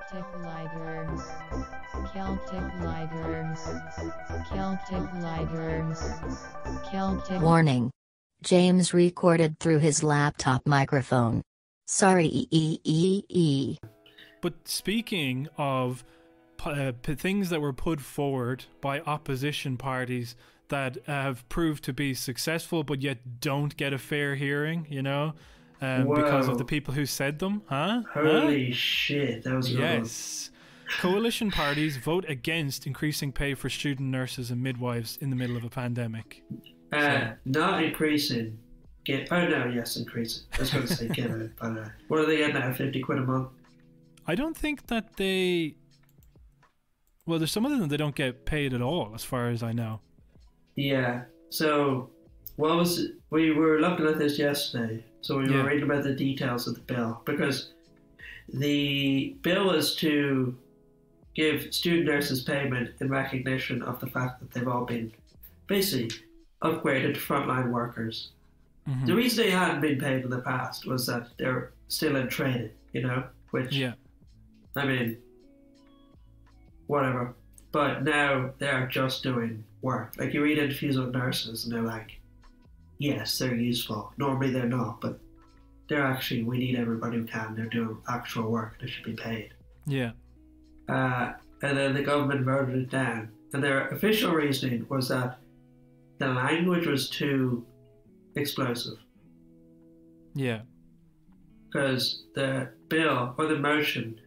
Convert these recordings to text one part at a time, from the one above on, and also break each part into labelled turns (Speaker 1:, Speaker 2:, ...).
Speaker 1: Celtic Ligers, Celtic Ligers, Celtic Ligers, Celtic.
Speaker 2: Warning. James recorded through his laptop microphone. Sorry.
Speaker 3: But speaking of things that were put forward by opposition parties that have proved to be successful but yet don't get a fair hearing, you know, because of the people who said them,
Speaker 4: Holy shit, that was
Speaker 3: yes. Coalition parties vote against increasing pay for student nurses and midwives in the middle of a pandemic.
Speaker 4: Not increasing. Increasing. I was going to say get it, but what are they getting now? 50 quid a month?
Speaker 3: I don't think that they. Well, there's some of them that they don't get paid at all, as far as I know.
Speaker 4: Yeah. So, we were looking at this yesterday. So we were reading about the details of the bill, because the bill is to give student nurses payment in recognition of the fact that they've all been basically upgraded to frontline workers. Mm-hmm. The reason they hadn't been paid in the past was that they're still in training, you know, which, I mean, whatever. But now they're just doing work. Like, you read interviews with nurses and they're like, yes, they're useful. Normally they're not, but they're actually, we need everybody who can. They're doing actual work. They should be paid.
Speaker 3: Yeah.
Speaker 4: And then the government voted it down. And their official reasoning was that the language was too explosive.
Speaker 3: Yeah.
Speaker 4: Because the bill, or the motion,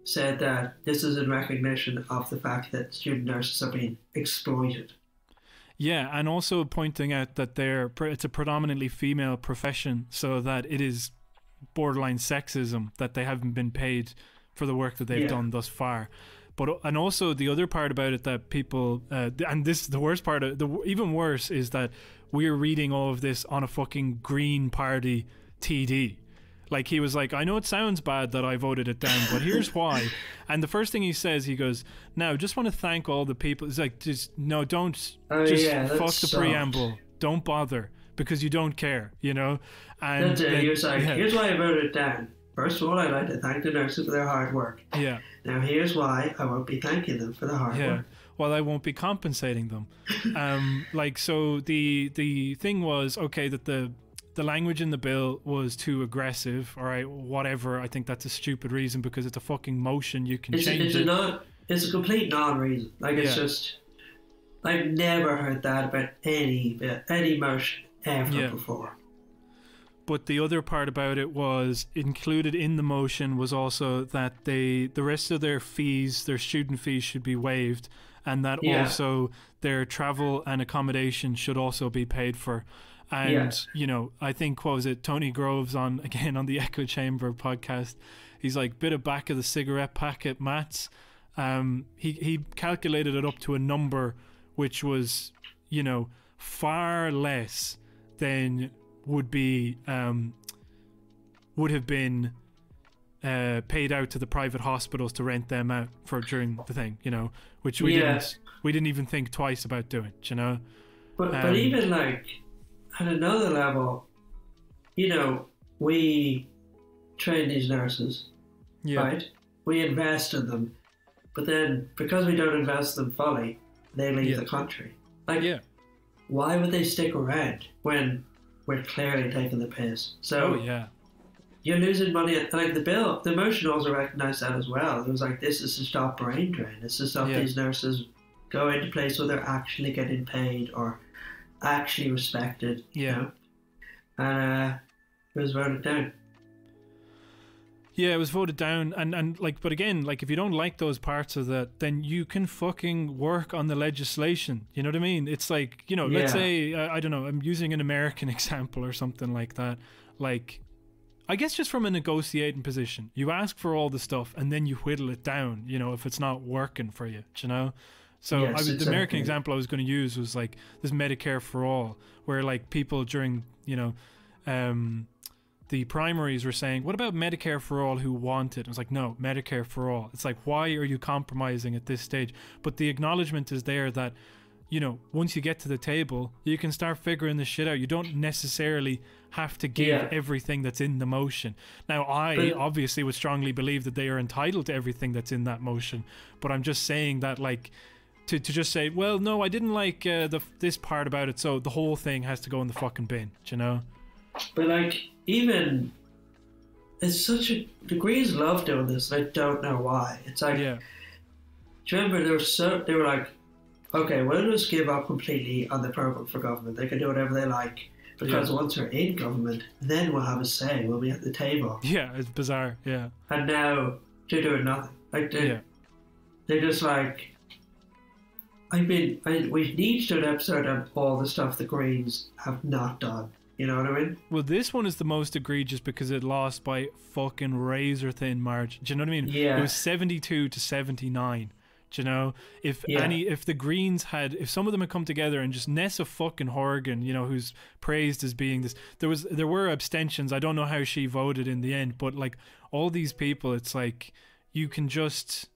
Speaker 4: said that this is in recognition of the fact that student nurses are being exploited.
Speaker 3: Yeah, and also pointing out that it's a predominantly female profession, so that it is borderline sexism that they haven't been paid for the work that they've done thus far. And also the other part about it that people, and this the worst part, even worse is that we're reading all of this on a fucking Green Party TD. Like, he was like, I know it sounds bad that I voted it down, but here's why. And the first thing he says, he goes, now, just want to thank all the people. It's like, don't fuck the preamble. Don't bother, because you don't care, you know? And
Speaker 4: that's it. He was like, here's why I voted it down. First of all, I'd like to thank the nurses for their hard work. Yeah. Now, here's why I won't be thanking them for the hard work.
Speaker 3: Well, I won't be compensating them. So the thing was, okay, that the language in the bill was too aggressive, all right, whatever. I think that's a stupid reason, because it's a fucking motion. You can change it.
Speaker 4: It's a complete non-reason. Like, it's just, I've never heard that about any motion ever before.
Speaker 3: But the other part about it was included in the motion was also that the rest of their fees, their student fees, should be waived, and that also their travel and accommodation should also be paid for. And, you know, I think, what was it, Tony Groves on the Echo Chamber podcast, he's like, bit of back of the cigarette packet maths. He calculated it up to a number which was, you know, far less than would have been paid out to the private hospitals to rent them out for during the thing, you know, which we didn't even think twice about doing, you know.
Speaker 4: But even like at another level, you know, we train these nurses, right? We invest in them, but then because we don't invest in them fully, they leave the country. Like, why would they stick around when we're clearly taking the piss? So you're losing money. Like, the motion also recognised that as well. It was like, this is to stop brain drain. It's to stop these nurses going to place where they're actually getting paid or actually respected. You know? And it was voted down.
Speaker 3: Yeah, it was voted down, and like, but again, like, if you don't like those parts of that, then you can fucking work on the legislation. You know what I mean? It's like, you know, let's say, I don't know, I'm using an American example or something like that. Like, I guess just from a negotiating position, you ask for all the stuff and then you whittle it down, you know, if it's not working for you, you know? So the American example I was going to use was like this Medicare for all, where like people during, you know, the primaries were saying, what about Medicare for all who want it? I was like, no, Medicare for all. It's like, why are you compromising at this stage? But the acknowledgement is there that, you know, once you get to the table, you can start figuring the shit out. You don't necessarily have to give everything that's in the motion. Now, I obviously would strongly believe that they are entitled to everything that's in that motion, but I'm just saying that, like, to just say, well, no, I didn't like this part about it, so the whole thing has to go in the fucking bin, do you know?
Speaker 4: But, like, even... It's such a... The Greens love doing this, and I don't know why. It's like...
Speaker 3: Yeah.
Speaker 4: Do you remember they were like, okay, we'll just give up completely on the program for government. They can do whatever they like, because once we're in government, then we'll have a say. We'll be at the table.
Speaker 3: Yeah, it's bizarre. Yeah.
Speaker 4: And now they're doing nothing. Like they're just like, we need to do an episode on all the stuff the Greens have not done. You know what I mean?
Speaker 3: Well, this one is the most egregious because it lost by fucking razor thin margin. Do you know what I mean?
Speaker 4: Yeah.
Speaker 3: It was 72 to 79. Do you know? If the Greens if some of them had come together and just Nessa fucking Horgan, you know, who's praised as being this, there were abstentions. I don't know how she voted in the end, but like all these people, it's like you can just,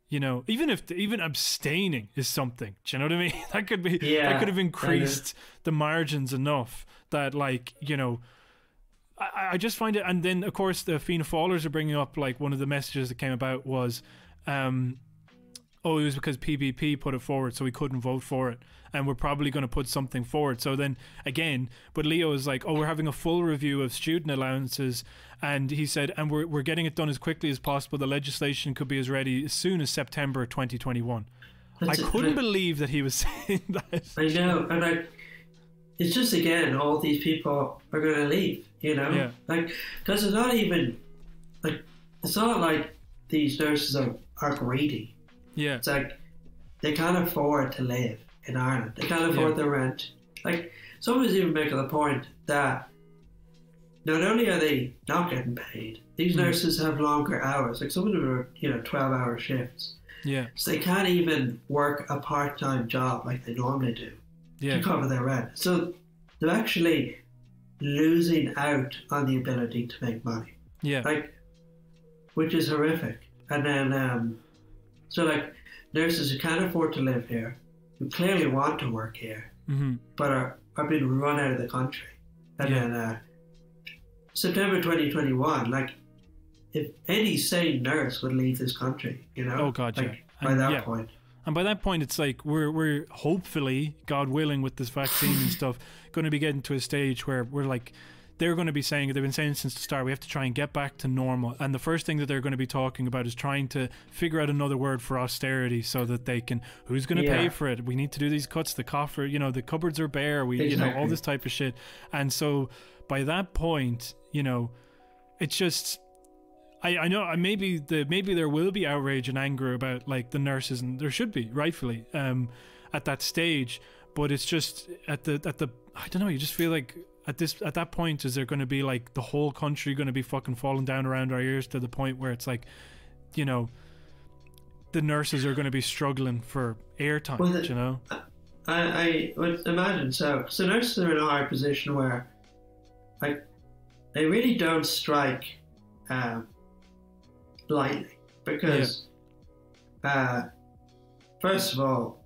Speaker 3: you know, even abstaining is something. Do you know what I mean? That could be that could have increased the margins enough that, like, you know, I just find it. And then of course the Fianna Fáilers are bringing up, like, one of the messages that came about was oh, it was because PPP put it forward, so we couldn't vote for it, and we're probably going to put something forward. So then again, but Leo is like, oh, we're having a full review of student allowances, and he said, and we're getting it done as quickly as possible. The legislation could be as ready as soon as September 2021. I couldn't believe that he was saying that.
Speaker 4: I know, and it's just, again, all these people are going to leave, you know?
Speaker 3: Yeah.
Speaker 4: Like, because it's not even, like, it's not like these nurses are greedy.
Speaker 3: Yeah.
Speaker 4: It's like, they can't afford to live in Ireland. They can't afford the rent. Like, someone's even making the point that not only are they not getting paid, these nurses have longer hours. Like, some of them are, 12-hour shifts.
Speaker 3: Yeah.
Speaker 4: So they can't even work a part-time job like they normally do to cover their rent. So they're actually losing out on the ability to make money.
Speaker 3: Yeah.
Speaker 4: Like, which is horrific. And then, so, like, nurses who can't afford to live here, who clearly want to work here, but are being run out of the country. And then September 2021, like, if any sane nurse would leave this country, you know?
Speaker 3: Oh, God,
Speaker 4: like,
Speaker 3: yeah.
Speaker 4: By that point.
Speaker 3: And by that point, it's like we're hopefully, God willing, with this vaccine and stuff, going to be getting to a stage where we're like, they're going to be saying, they've been saying since the start, we have to try and get back to normal. And the first thing that they're going to be talking about is trying to figure out another word for austerity so that they can, who's going to pay for it? We need to do these cuts, the coffer, the cupboards are bare, all this type of shit. And so by that point, it's just, I know maybe there will be outrage and anger about, like, the nurses, and there should be, rightfully, at that stage. But it's just at the I don't know, you just feel like at that point, is there going to be, like, the whole country going to be fucking falling down around our ears to the point where it's like, the nurses are going to be struggling for airtime,
Speaker 4: I would imagine so. So nurses are in a hard position where, like, they really don't strike lightly, because first of all,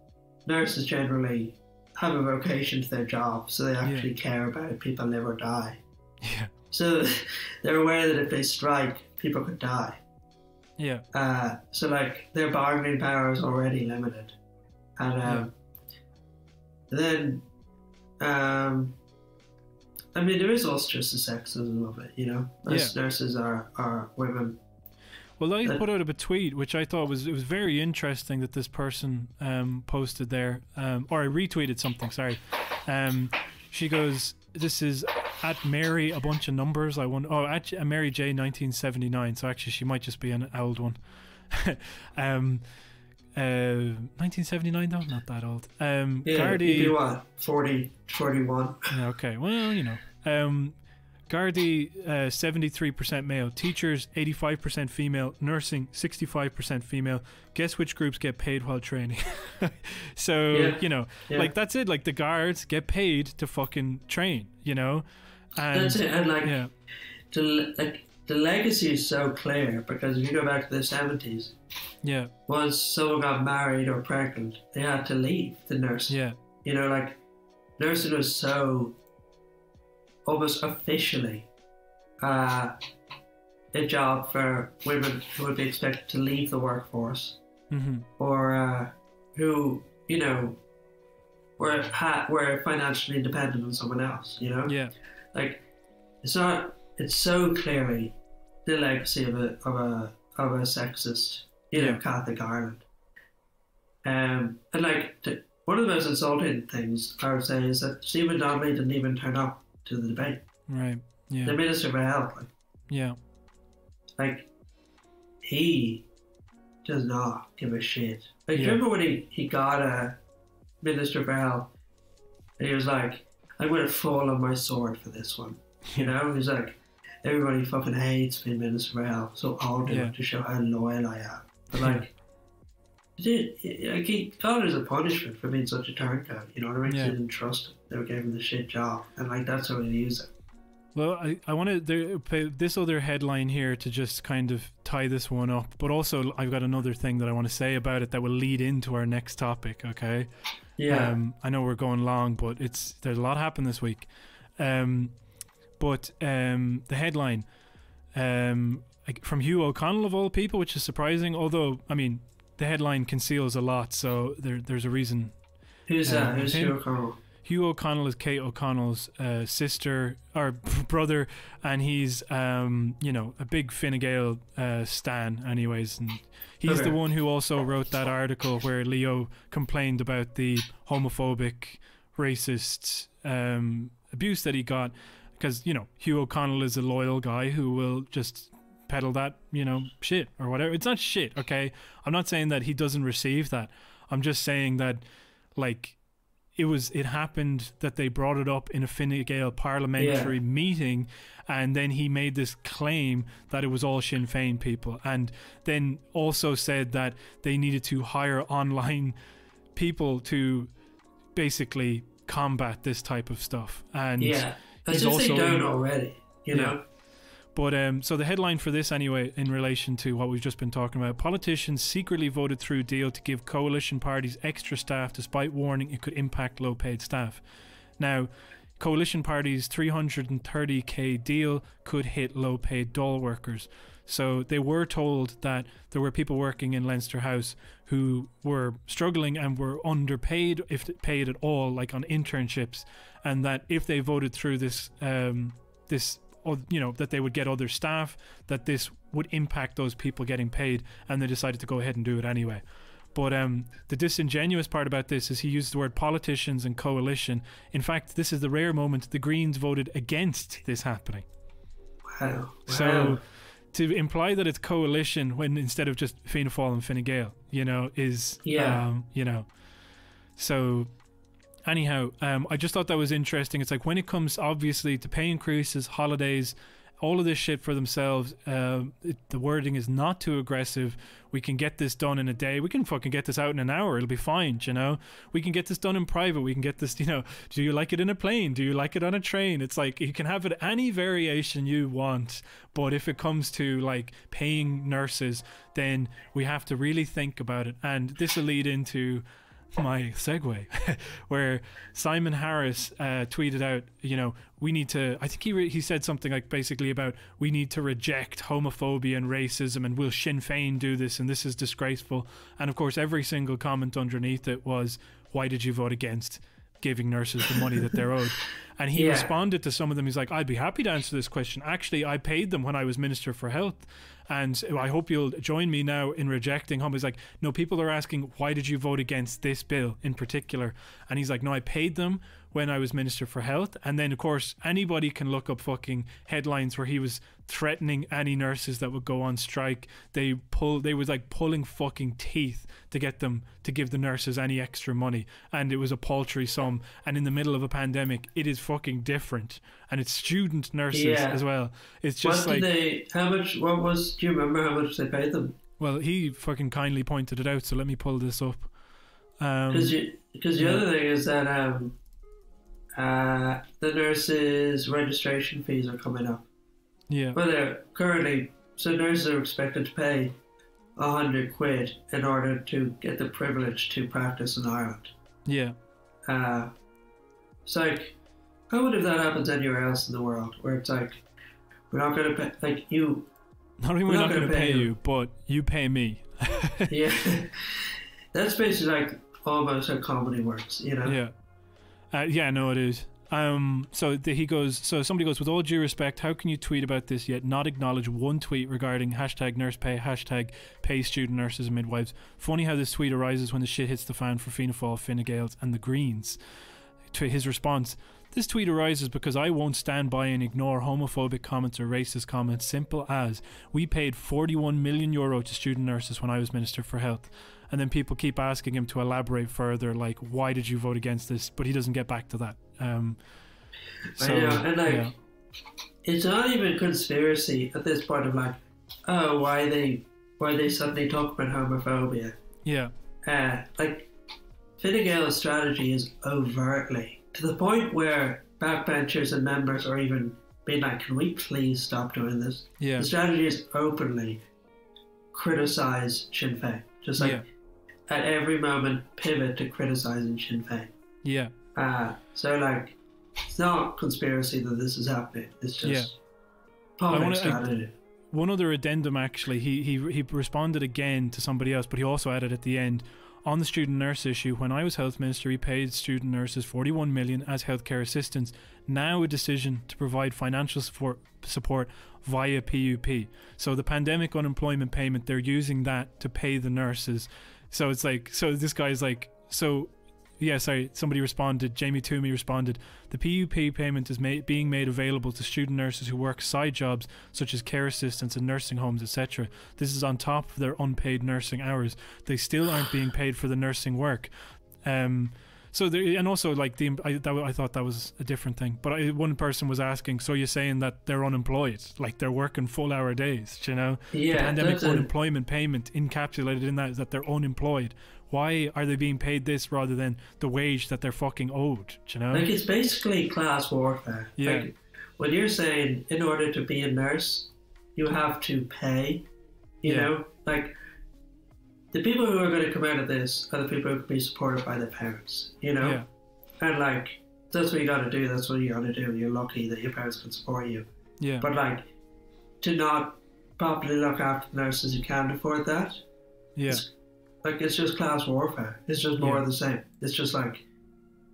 Speaker 4: nurses generally have a vocation to their job, so they actually care about if people live or die.
Speaker 3: Yeah.
Speaker 4: So they're aware that if they strike, people could die.
Speaker 3: Yeah.
Speaker 4: So, like, their bargaining power is already limited, and then I mean, there is also just the sexism of it, Most nurses are women.
Speaker 3: Well, I put out a tweet which I thought was very interesting that this person posted there, or I retweeted something. Sorry, she goes, "This is at Mary a bunch of numbers. Actually, Mary J 1979. So actually, she might just be an old one. 1979 though, not that old. Gardaí,
Speaker 4: you'd be what, 40, 41.
Speaker 3: Okay, well, Gardaí, 73% male. Teachers, 85% female. Nursing, 65% female. Guess which groups get paid while training? So, like, that's it. Like, the guards get paid to fucking train, And
Speaker 4: that's it. And, like, the legacy is so clear because if you go back to the 70s,
Speaker 3: Yeah.
Speaker 4: once someone got married or pregnant, they had to leave the nursing.
Speaker 3: Yeah.
Speaker 4: You know, like nursing was so almost officially a job for women who would be expected to leave the workforce, or who, you know, were financially dependent on someone else. You know,
Speaker 3: Yeah.
Speaker 4: like it's so clearly the legacy of a sexist, you know, Catholic Ireland. And like one of the most insulting things I would say is that Stephen Donnelly didn't even turn up to the debate.
Speaker 3: Right. Yeah.
Speaker 4: The Minister for Health, like he does not give a shit. Like, remember when he got a Minister for Health and he was like, I'm going to fall on my sword for this one. You know, he's like, everybody fucking hates being Minister for Health, so I'll do it to show how loyal I am. But like, he got it as a punishment for being such a turncoat. You know what I mean? He didn't trust him. They gave him the shit job, and like that's how he used it.
Speaker 3: Well, I want to play this other headline here to just kind of tie this one up, but also I've got another thing that I want to say about it that will lead into our next topic. Okay.
Speaker 4: Yeah.
Speaker 3: I know we're going long, but there's a lot happened this week. But the headline from Hugh O'Connell of all people, which is surprising. Although I mean, the headline conceals a lot, so there's a reason.
Speaker 4: Who's that? Who's Hugh O'Connell?
Speaker 3: Hugh O'Connell is Kate O'Connell's sister or brother, and he's you know, a big Fine Gael stan anyways, and he's the one who also wrote that article where Leo complained about the homophobic, racist abuse that he got, because, you know, Hugh O'Connell is a loyal guy who will just peddle that, you know, shit or whatever. It's not shit, okay? I'm not saying that he doesn't receive that. I'm just saying that, like, it happened that they brought it up in a Fine Gael parliamentary meeting, and then he made this claim that it was all Sinn Féin people, and then also said that they needed to hire online people to basically combat this type of stuff. And
Speaker 4: as if they don't already, you know.
Speaker 3: But so the headline for this anyway, in relation to what we've just been talking about: politicians secretly voted through deal to give coalition parties extra staff despite warning it could impact low paid staff. Now, coalition parties' 330k deal could hit low paid Dáil workers. So they were told that there were people working in Leinster House who were struggling and were underpaid, if paid at all, like on internships, and that if they voted through this you know, that they would get other staff, that this would impact those people getting paid, and they decided to go ahead and do it anyway. But the disingenuous part about this is he used the word politicians and coalition. In fact, this is the rare moment the Greens voted against this happening.
Speaker 4: Wow.
Speaker 3: So to imply that it's coalition when instead of just Fianna Fáil and Fine Gael, you know, is you know, so anyhow, I just thought that was interesting. It's like, when it comes obviously to pay increases, holidays, all of this shit for themselves, the wording is not too aggressive. We can get this done in a day. We can fucking get this out in an hour. It'll be fine, you know. We can get this done in private. We can get this, you know. Do you like it in a plane? Do you like it on a train? It's like, you can have it any variation you want. But if it comes to like paying nurses, then we have to really think about it. And this will lead into my segue where Simon Harris tweeted out, you know, we need to, I think he said something like basically about, we need to reject homophobia and racism, and will Sinn Féin do this, and this is disgraceful. And of course every single comment underneath it was, why did you vote against giving nurses the money that they're owed? And he responded to some of them. He's like, I'd be happy to answer this question. Actually, I paid them when I was Minister for Health, and I hope you'll join me now in rejecting him. He's like, no, people are asking, why did you vote against this bill in particular? And he's like, no, I paid them when I was Minister for Health. And then of course anybody can look up fucking headlines where he was threatening any nurses that would go on strike. They was like pulling fucking teeth to get them to give the nurses any extra money, and it was a paltry sum. And in the middle of a pandemic, it is fucking different, and it's student nurses as well. It's just do
Speaker 4: you remember how much they paid them?
Speaker 3: Well, he fucking kindly pointed it out, so let me pull this up.
Speaker 4: Because the other thing is that the nurses' registration fees are coming up.
Speaker 3: Yeah.
Speaker 4: Well, they're currently, so nurses are expected to pay 100 quid in order to get the privilege to practice in Ireland.
Speaker 3: Yeah.
Speaker 4: It's like, I wonder if that happens anywhere else in the world, where it's like, we're not going to pay, like, you.
Speaker 3: Not only we're not going to pay you, but you pay me.
Speaker 4: Yeah. That's basically like almost how comedy works, you know?
Speaker 3: Yeah. Yeah, no, it is. He goes, so somebody goes, with all due respect, how can you tweet about this yet not acknowledge one tweet regarding hashtag nurse pay, hashtag pay student nurses and midwives? Funny how this tweet arises when the shit hits the fan for Fianna Fáil, Fine Gaels and the Greens. To his response, this tweet arises because I won't stand by and ignore homophobic comments or racist comments. Simple as, we paid €41 million to student nurses when I was Minister for Health. And then people keep asking him to elaborate further, like, why did you vote against this? But he doesn't get back to that.
Speaker 4: I know, and like, it's not even conspiracy at this point of like, oh, why they suddenly talk about homophobia.
Speaker 3: Yeah.
Speaker 4: Like, Fine Gael's strategy is overtly, to the point where backbenchers and members are even being like, can we please stop doing this?
Speaker 3: Yeah.
Speaker 4: The strategy is openly criticise Sinn Féin. Just like, at every moment, pivot to criticising Sinn Féin.
Speaker 3: Yeah.
Speaker 4: So like, it's not conspiracy that this is happening. It's just public strategy.
Speaker 3: One other addendum, actually, he responded again to somebody else, but he also added at the end, on the student nurse issue, when I was health minister, we paid student nurses 41 million as healthcare assistants. Now a decision to provide financial support via PUP. So the pandemic unemployment payment, they're using that to pay the nurses. So it's like, so this guy's like, so yeah, sorry, somebody responded, Jamie Toomey responded, the PUP payment is being made available to student nurses who work side jobs such as care assistants in nursing homes, etc. This is on top of their unpaid nursing hours. They still aren't being paid for the nursing work. So there, and also like I thought that was a different thing. But one person was asking, so you're saying that they're unemployed, like they're working full hour days, you know?
Speaker 4: Yeah,
Speaker 3: the pandemic unemployment payment encapsulated in that is that they're unemployed. Why are they being paid this rather than the wage that they're fucking owed, you know?
Speaker 4: Like, it's basically class warfare.
Speaker 3: Yeah.
Speaker 4: Like, when you're saying in order to be a nurse, you have to pay, you know? Like, the people who are going to come out of this are the people who can be supported by their parents, you know?
Speaker 3: Yeah.
Speaker 4: And like, that's what you got to do. That's what you got to do. You're lucky that your parents can support you.
Speaker 3: Yeah.
Speaker 4: But like, to not properly look after the nurses who can't afford that.
Speaker 3: Yeah.
Speaker 4: It's just class warfare. It's just more of the same. It's just like,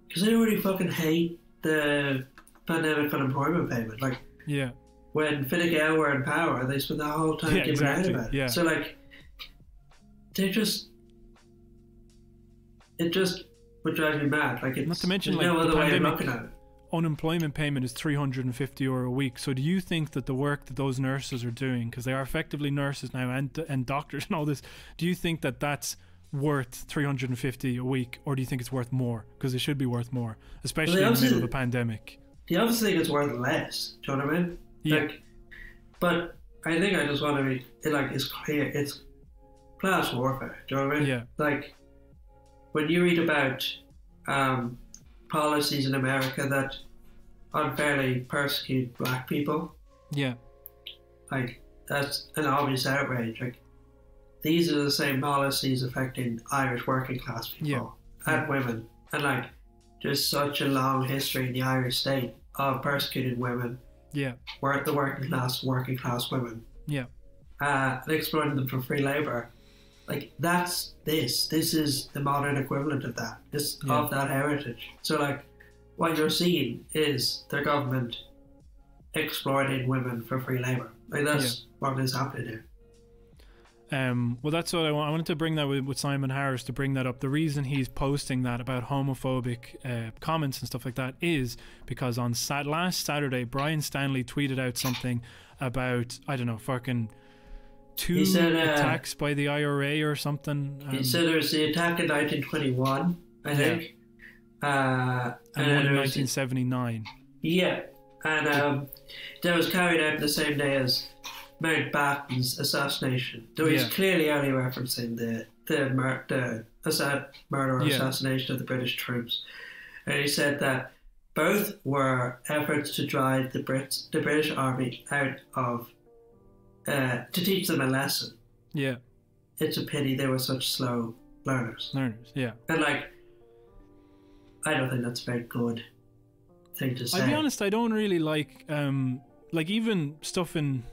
Speaker 4: because they already fucking hate the pandemic unemployment payment. Like, when Fine Gael were in power, they spent the whole time giving out about it.
Speaker 3: Yeah.
Speaker 4: So like, it just would drive me mad. Like, it's
Speaker 3: not to mention,
Speaker 4: there's
Speaker 3: like,
Speaker 4: no
Speaker 3: the
Speaker 4: other way of
Speaker 3: pandemic
Speaker 4: looking at it.
Speaker 3: Unemployment payment is €350 a week. So do you think that the work that those nurses are doing, because they are effectively nurses now and doctors and all this, do you think that that's worth $350 a week, or do you think it's worth more? Because it should be worth more, especially in the middle of a pandemic.
Speaker 4: You obviously think it's worth less. Do you know what I mean?
Speaker 3: Yeah.
Speaker 4: Like, but I think I just want to be like, it's clear. It's class warfare. Do you know what I mean?
Speaker 3: Yeah.
Speaker 4: Like, when you read about policies in America that unfairly persecute black people, like, that's an obvious outrage. Like, these are the same policies affecting Irish working class people and women, and like, there's such a long history in the Irish state of persecuting women, the working class women, and exploiting them for free labour. Like, this is the modern equivalent of that, of that heritage. So like, what you're seeing is their government exploiting women for free labour. Like, that's what is happening here.
Speaker 3: Well, that's what I wanted to bring that with Simon Harris, to bring that up. The reason he's posting that about homophobic comments and stuff like that is because on last Saturday, Brian Stanley tweeted out something about, I don't know, fucking two attacks by the IRA or something.
Speaker 4: He said there was the attack in 1921, I think.
Speaker 3: And one in 1979.
Speaker 4: Yeah, and that was carried out the same day as Mountbatten's assassination. Though he's clearly only referencing the murder or assassination of the British troops. And he said that both were efforts to drive the British Army out of, to teach them a lesson.
Speaker 3: Yeah.
Speaker 4: It's a pity they were such slow learners.
Speaker 3: Yeah.
Speaker 4: And like, I don't think that's a very good thing to say.
Speaker 3: I'll be honest, I don't really like even stuff in,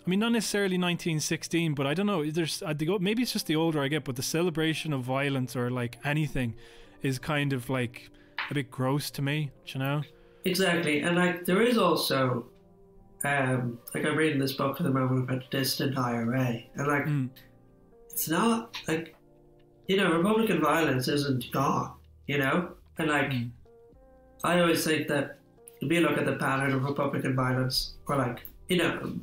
Speaker 3: I mean, not necessarily 1916, but I don't know, maybe it's just the older I get, but the celebration of violence or like anything is kind of like a bit gross to me, you know?
Speaker 4: Exactly. And like, there is also, like I'm reading this book at the moment about the distant IRA, and like, it's not like, you know, Republican violence isn't gone, you know? And like, I always think that if you look at the pattern of Republican violence, or like, you know,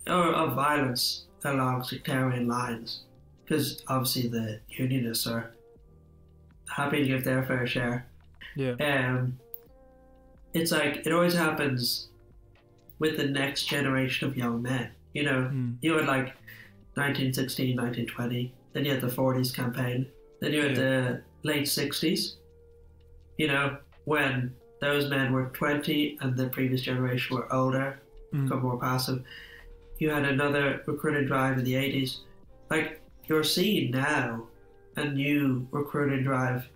Speaker 4: or of violence along sectarian lines, because obviously the Unionists are happy to give their fair share.
Speaker 3: Yeah.
Speaker 4: It's like, it always happens with the next generation of young men. You know, you had like 1916, 1920, then you had the 40s campaign, then you had the late 60s, you know, when those men were 20 and the previous generation were older, become more passive. You had another recruiting drive in the 80s. Like, you're seeing now a new recruiting drive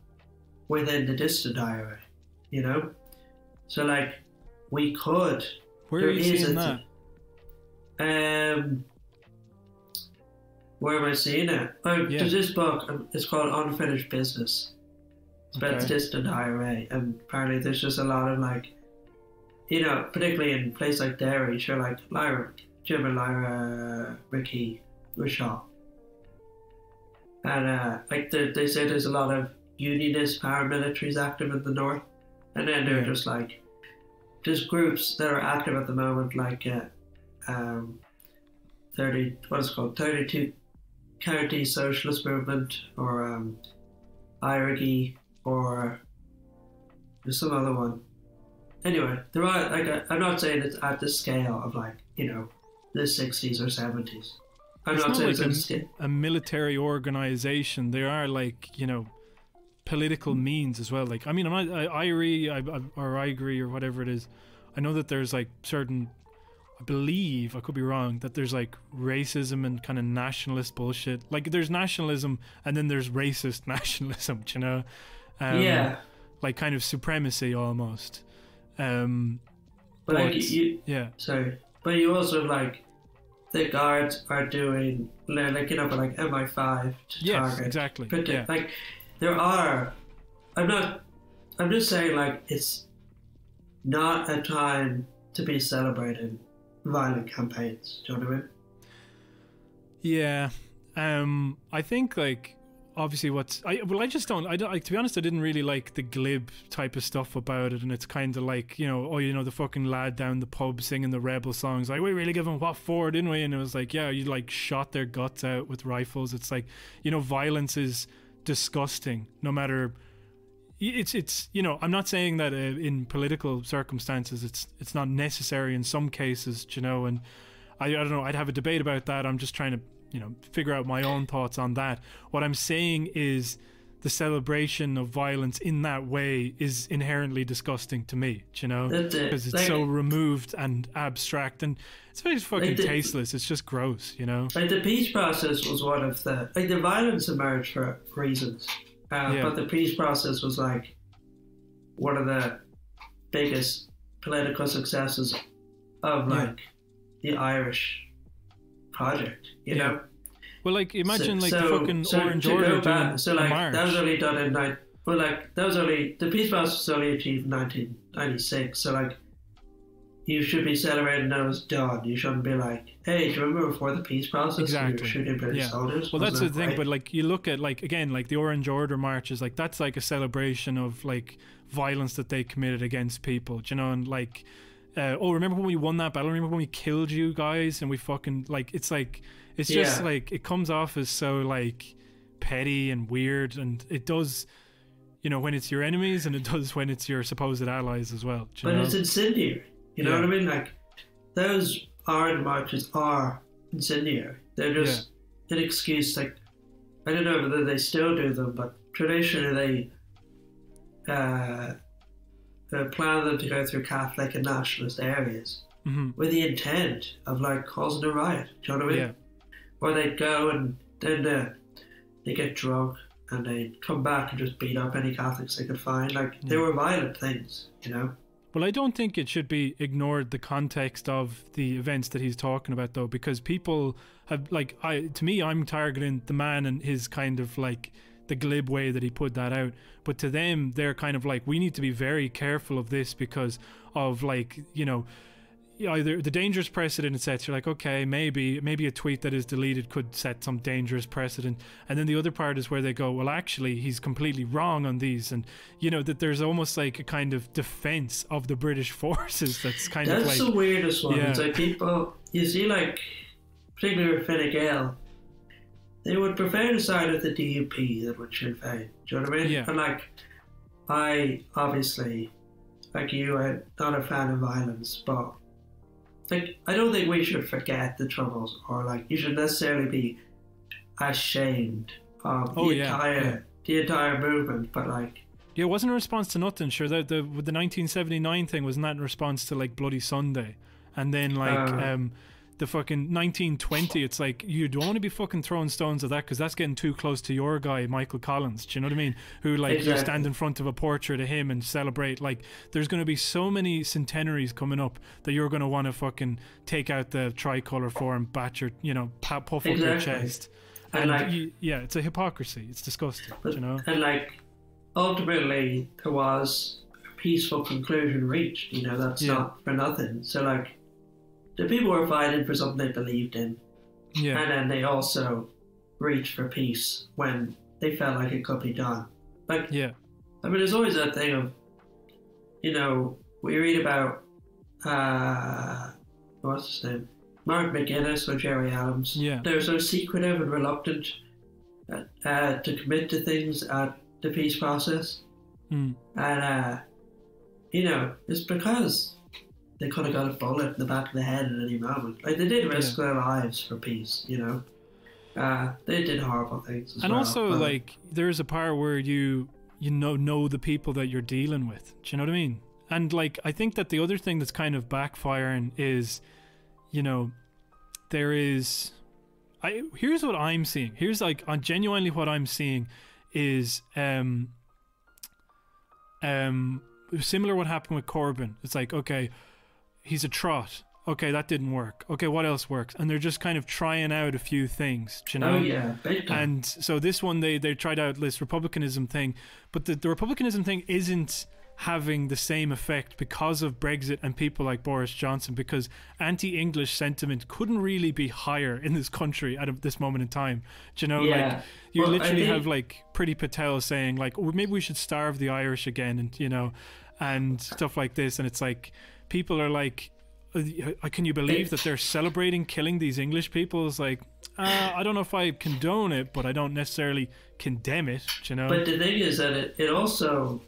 Speaker 4: within the distant IRA, you know? So, like, we could...
Speaker 3: Where are you seeing that?
Speaker 4: Where am I seeing it? There's this book, it's called Unfinished Business. It's about the distant IRA, and apparently there's just a lot of, like, you know, particularly in a place like Derry, sure, like, Jim and Lyra Ricky were shot. And, like, they say there's a lot of unionist paramilitaries active in the north, and then they're just, like, there's groups that are active at the moment, like, 32 County Socialist Movement, or IRG, or there's some other one. Anyway, there are, like, I'm not saying it's at the scale of, like, you know, the 60s or 70s. I'm not saying it's like
Speaker 3: a military organization. There are, like, you know, political means as well. Like, I mean, I agree, or whatever it is. I know that there's, like, certain, I believe, I could be wrong, that there's, like, racism and kind of nationalist bullshit. Like, there's nationalism and then there's racist nationalism, you know?
Speaker 4: Yeah.
Speaker 3: Like, kind of supremacy almost.
Speaker 4: But like, sorry. But you also, like, the guards are doing, like, you know, but like MI5 to target.
Speaker 3: Exactly.
Speaker 4: Like, there are, I'm just saying, like, it's not a time to be celebrating violent campaigns. Do you know what I mean?
Speaker 3: Yeah. I think, like, obviously to be honest, I didn't really like the glib type of stuff about it, and it's kind of like, you know, the fucking lad down the pub singing the rebel songs, like, we really give them what for, didn't we? And it was like, yeah, you, like, shot their guts out with rifles. It's like, you know, violence is disgusting, no matter, it's you know, I'm not saying that in political circumstances it's not necessary in some cases, you know, and I don't know, I'd have a debate about that. I'm just trying to, you know, figure out my own thoughts on that. What I'm saying is the celebration of violence in that way is inherently disgusting to me, you know, because it's, like, so removed and abstract, and it's very fucking tasteless. It's just gross, you know.
Speaker 4: Like, the peace process was one of the, like, the violence emerged for reasons, but the peace process was, like, one of the biggest political successes of, like, the Irish project, you know.
Speaker 3: Well, like, imagine the fucking Orange Order doing
Speaker 4: so, like,
Speaker 3: a march.
Speaker 4: That was only done in the peace process was only achieved in 1996. So, like, you should be celebrating that it was done. You shouldn't be like, hey, do you remember before the peace process?
Speaker 3: Exactly.
Speaker 4: You were shooting British soldiers.
Speaker 3: Well, that's the thing.
Speaker 4: Right?
Speaker 3: But, like, you look at, like, again, like the Orange Order marches, like, that's like a celebration of, like, violence that they committed against people, do you know, and, like, remember when we won that battle? Remember when we killed you guys? And we fucking, like, it's like, it's just like, it comes off as so, like, petty and weird, and it does, you know, when it's your enemies, and it does when it's your supposed allies as well. Do you know?
Speaker 4: It's incendiary. You know what I mean? Like, those orange marches are incendiary. They're just an excuse. Like, I don't know whether they still do them, but traditionally they plan them to go through Catholic and nationalist areas with the intent of like causing a riot. Do you know what I mean?
Speaker 3: Yeah.
Speaker 4: Or they'd go and then they get drunk and they'd come back and just beat up any Catholics they could find. Like they were violent things, you know.
Speaker 3: Well, I don't think it should be ignored, the context of the events that he's talking about, though, because people have, like, to me, I'm targeting the man and his kind of, like, the glib way that he put that out. But to them, they're kind of like, we need to be very careful of this because of, like, you know, either the dangerous precedent it sets. You're like, okay, maybe a tweet that is deleted could set some dangerous precedent. And then the other part is where they go, well, actually, he's completely wrong on these. And, you know, that there's almost like a kind of defense of the British forces that's kind of like...
Speaker 4: That's the weirdest one.
Speaker 3: Yeah.
Speaker 4: It's like people, you see, like, particularly with Fine Gael, they would prefer to side with the DUP than with Sinn Féin. Do you know what I mean?
Speaker 3: Yeah.
Speaker 4: And, like, I, obviously, like you, I'm not a fan of violence, but like, I don't think we should forget the Troubles, or like you should necessarily be ashamed of the entire movement. But like,
Speaker 3: yeah, it wasn't a response to nothing. Sure, with the 1979 thing, wasn't that in response to like Bloody Sunday? And then like the fucking 1920, it's like, you don't want to be fucking throwing stones at that because that's getting too close to your guy, Michael Collins. Do you know what I mean? Who, like, you stand in front of a portrait of him and celebrate. Like, there's going to be so many centenaries coming up that you're going to want to fucking take out the tricolour for and bat your, you know, puff up your chest. And like, yeah, it's a hypocrisy. It's disgusting, you know? And
Speaker 4: like, ultimately, there was a peaceful conclusion reached. You know, that's not for nothing. So, like, the people were fighting for something they believed in. Yeah. And then they also reached for peace when they felt like it could be done. Like, I mean, there's always that thing of, you know, we read about, what's his name? Mark McGuinness or Jerry Adams. Yeah. They're so secretive and reluctant to commit to things at the peace process. And, you know, it's because they could have got a bullet in the back of the head at any moment. Like, they did risk their lives for peace, you know. They did horrible things as well.
Speaker 3: And also, like, there's a part where you know the people that you're dealing with. Do you know what I mean? And, like, I think that the other thing that's kind of backfiring is, you know, there is... here's what I'm seeing. Here's, like, genuinely what I'm seeing is... similar what happened with Corbyn. It's like, okay... he's a trot. Okay, that didn't work. Okay, what else works? And they're just kind of trying out a few things, you know?
Speaker 4: Oh, yeah, big time.
Speaker 3: And so this one, they tried out this republicanism thing, but the republicanism thing isn't having the same effect because of Brexit and people like Boris Johnson, because anti-English sentiment couldn't really be higher in this country at this moment in time. Do you know, like, you literally have, like, Priti Patel saying, like, oh, maybe we should starve the Irish again, and, you know, and stuff like this, and it's like... people are like, can you believe that they're celebrating killing these English people? It's like, I don't know if I condone it, but I don't necessarily condemn it, you know?
Speaker 4: But the thing is that it also,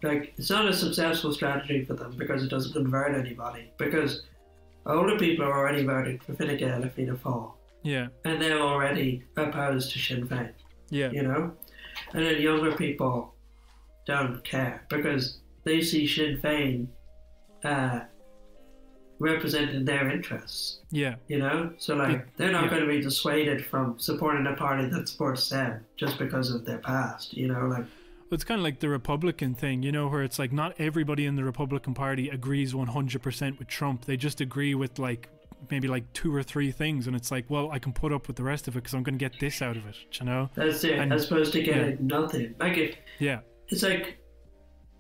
Speaker 4: like, it's not a successful strategy for them because it doesn't convert anybody. Because older people are already voting for Fine Gael and Fianna Fáil.
Speaker 3: Yeah.
Speaker 4: And they're already opposed to Sinn Féin. Yeah. You know? And then younger people don't care because they see Sinn Féin representing their interests.
Speaker 3: Yeah.
Speaker 4: You know? So, like, they're not going to be dissuaded from supporting a party that supports them just because of their past, you know? Like,
Speaker 3: it's kind of like the Republican thing, you know, where it's like not everybody in the Republican Party agrees 100% with Trump. They just agree with, like, maybe like 2 or 3 things, and it's like, well, I can put up with the rest of it because I'm going to get this out of it, you know?
Speaker 4: That's it, as opposed to getting nothing. Like, it's like,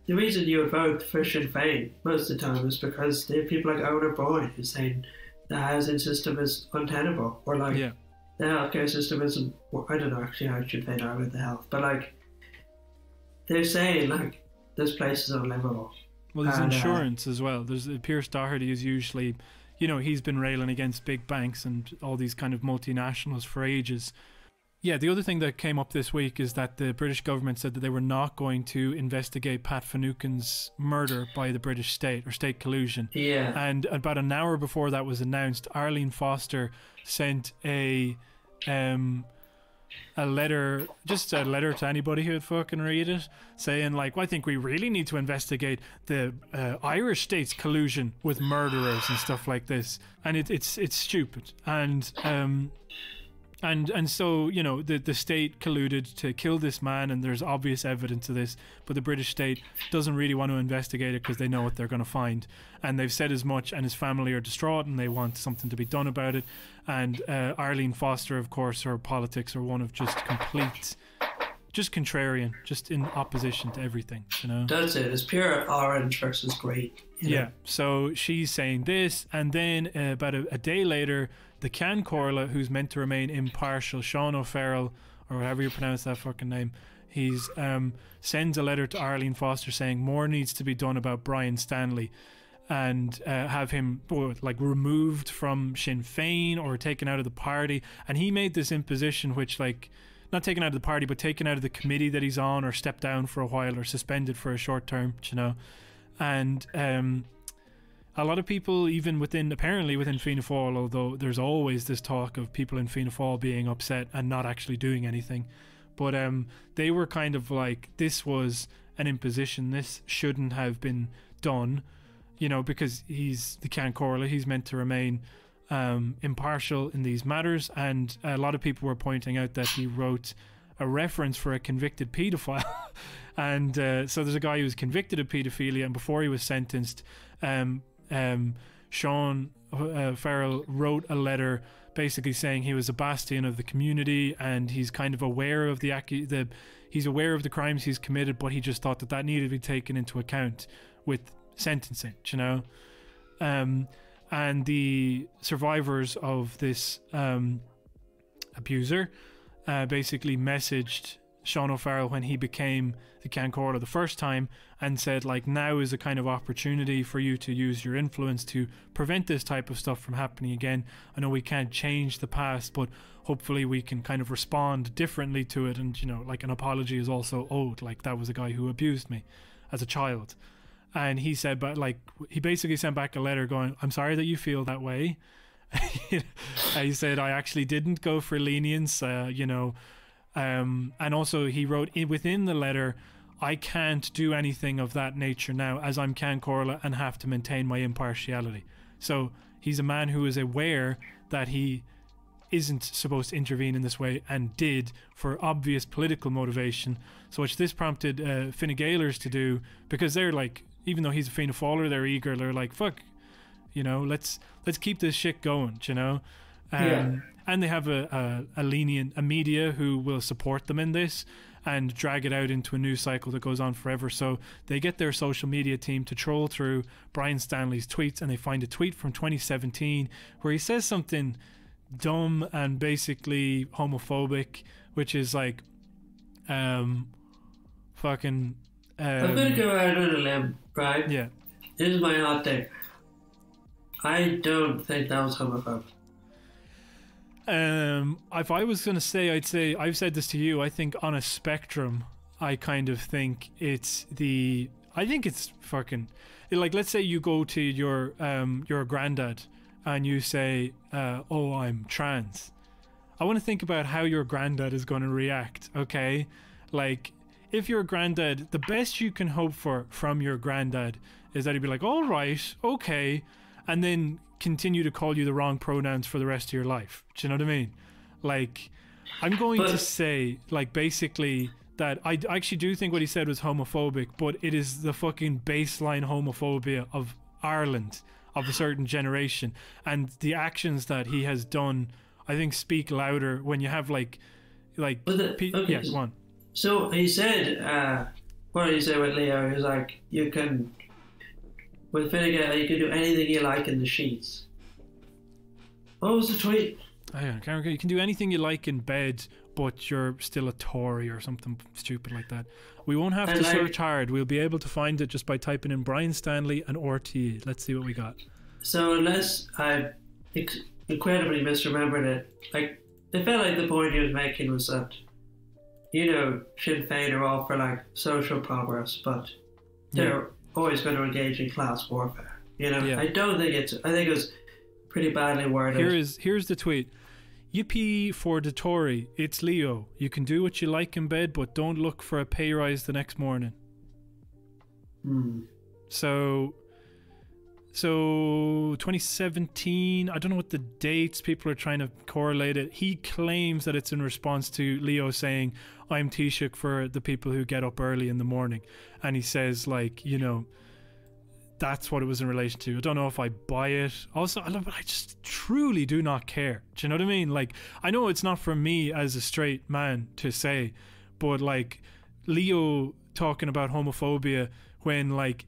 Speaker 4: the reason you would vote for Sinn Féin most of the time is because they have people like Owen Boyd who's saying the housing system is untenable, or like the healthcare system isn't. Well, I don't know actually how Sinn Féin are with the health, but like they're saying like this place is unlivable.
Speaker 3: Well, there's insurance as well. There's Pierce Doherty is usually, you know, he's been railing against big banks and all these kind of multinationals for ages. Yeah, the other thing that came up this week is that the British government said that they were not going to investigate Pat Finucane's murder by the British state, or state collusion.
Speaker 4: Yeah.
Speaker 3: And about an hour before that was announced, Arlene Foster sent a a letter, just a letter to anybody who would fucking read it, saying like, well, I think we really need to investigate the Irish state's collusion with murderers and stuff like this, and it's stupid, and so, you know, the state colluded to kill this man, and there's obvious evidence of this, but the British state doesn't really want to investigate it because they know what they're going to find, and they've said as much, and his family are distraught and they want something to be done about it. And Arlene Foster, of course, her politics are one of just complete, just contrarian, just in opposition to everything, you know.
Speaker 4: That's it. It's pure orange versus grey.
Speaker 3: Yeah. So she's saying this, and then about a day later, the Can Corla, who's meant to remain impartial, Sean O'Farrell, or however you pronounce that fucking name, he's sends a letter to Arlene Foster saying more needs to be done about Brian Stanley, and have him like removed from Sinn Féin or taken out of the party. And he made this imposition, which, like, not taken out of the party, but taken out of the committee that he's on, or stepped down for a while, or suspended for a short term, you know. And a lot of people, even apparently within Fianna Fáil, although there's always this talk of people in Fianna Fáil being upset and not actually doing anything, but they were kind of like, this was an imposition, this shouldn't have been done, you know, because he's the Can Corla, he's meant to remain impartial in these matters. And a lot of people were pointing out that he wrote a reference for a convicted paedophile. And so there's a guy who was convicted of paedophilia, and before he was sentenced, Sean Farrell wrote a letter basically saying he was a bastion of the community, and he's kind of aware of he's aware of the crimes he's committed, but he just thought that needed to be taken into account with sentencing, you know. And the survivors of this abuser basically messaged Sean O'Farrell when he became the Can Corla the first time, and said, like, now is a kind of opportunity for you to use your influence to prevent this type of stuff from happening again. I know we can't change the past, but hopefully we can kind of respond differently to it, and, you know, like, an apology is also owed. Like, that was a guy who abused me as a child. And he said, but like, he basically sent back a letter going, I'm sorry that you feel that way. He said, I actually didn't go for lenience, you know. And also he wrote within the letter, I can't do anything of that nature now, as I'm Can Corla and have to maintain my impartiality. So he's a man who is aware that he isn't supposed to intervene in this way, and did, for obvious political motivation. So which this prompted Fine Gaelers to do, because they're like, even though he's a Fianna Fáiler, they're eager, they're like, fuck, you know, let's keep this shit going, you know. And they have a media who will support them in this and drag it out into a news cycle that goes on forever. So they get their social media team to troll through Brian Stanley's tweets, and they find a tweet from 2017 where he says something dumb and basically homophobic, which is like fucking
Speaker 4: I'm gonna go out on a limb, right?
Speaker 3: Yeah.
Speaker 4: This is my hot take. I don't think that was homophobic.
Speaker 3: If I was gonna say, I'd say, I've said this to you, I think on a spectrum, I kind of think it's fucking, like, let's say you go to your granddad and you say, oh, I'm trans. I want to think about how your granddad is going to react, okay? Like, if your granddad, the best you can hope for from your granddad is that he'd be like, all right, okay, and then continue to call you the wrong pronouns for the rest of your life. Do you know what I mean? Like, I'm going to say, like, basically that I actually do think what he said was homophobic, but it is the fucking baseline homophobia of Ireland, of a certain generation, and the actions that he has done, I think, speak louder when you have yeah, go on.
Speaker 4: So he said, what did he say with Leo? He was like, you can, with Finnegan, you can do anything you like in the sheets. What was the tweet?
Speaker 3: I can't remember. You can do anything you like in bed, but you're still a Tory or something stupid like that. We won't have to search hard. We'll be able to find it just by typing in Brian Stanley and RTE. Let's see what we got.
Speaker 4: So unless I incredibly misremembered it, like, it felt like the point he was making was that, you know, Sinn Féin are all for, like, social progress, but they're always going to engage in class warfare. You know, I don't think I think it was pretty badly worded.
Speaker 3: Here's the tweet. Yippee for the Tory. It's Leo. You can do what you like in bed, but don't look for a pay rise the next morning. So 2017, I don't know what the dates, people are trying to correlate it. He claims that it's in response to Leo saying, I'm Taoiseach for the people who get up early in the morning. And he says, like, you know, that's what it was in relation to. I don't know if I buy it. Also, I just truly do not care. Do you know what I mean? Like, I know it's not for me as a straight man to say, but like Leo talking about homophobia when like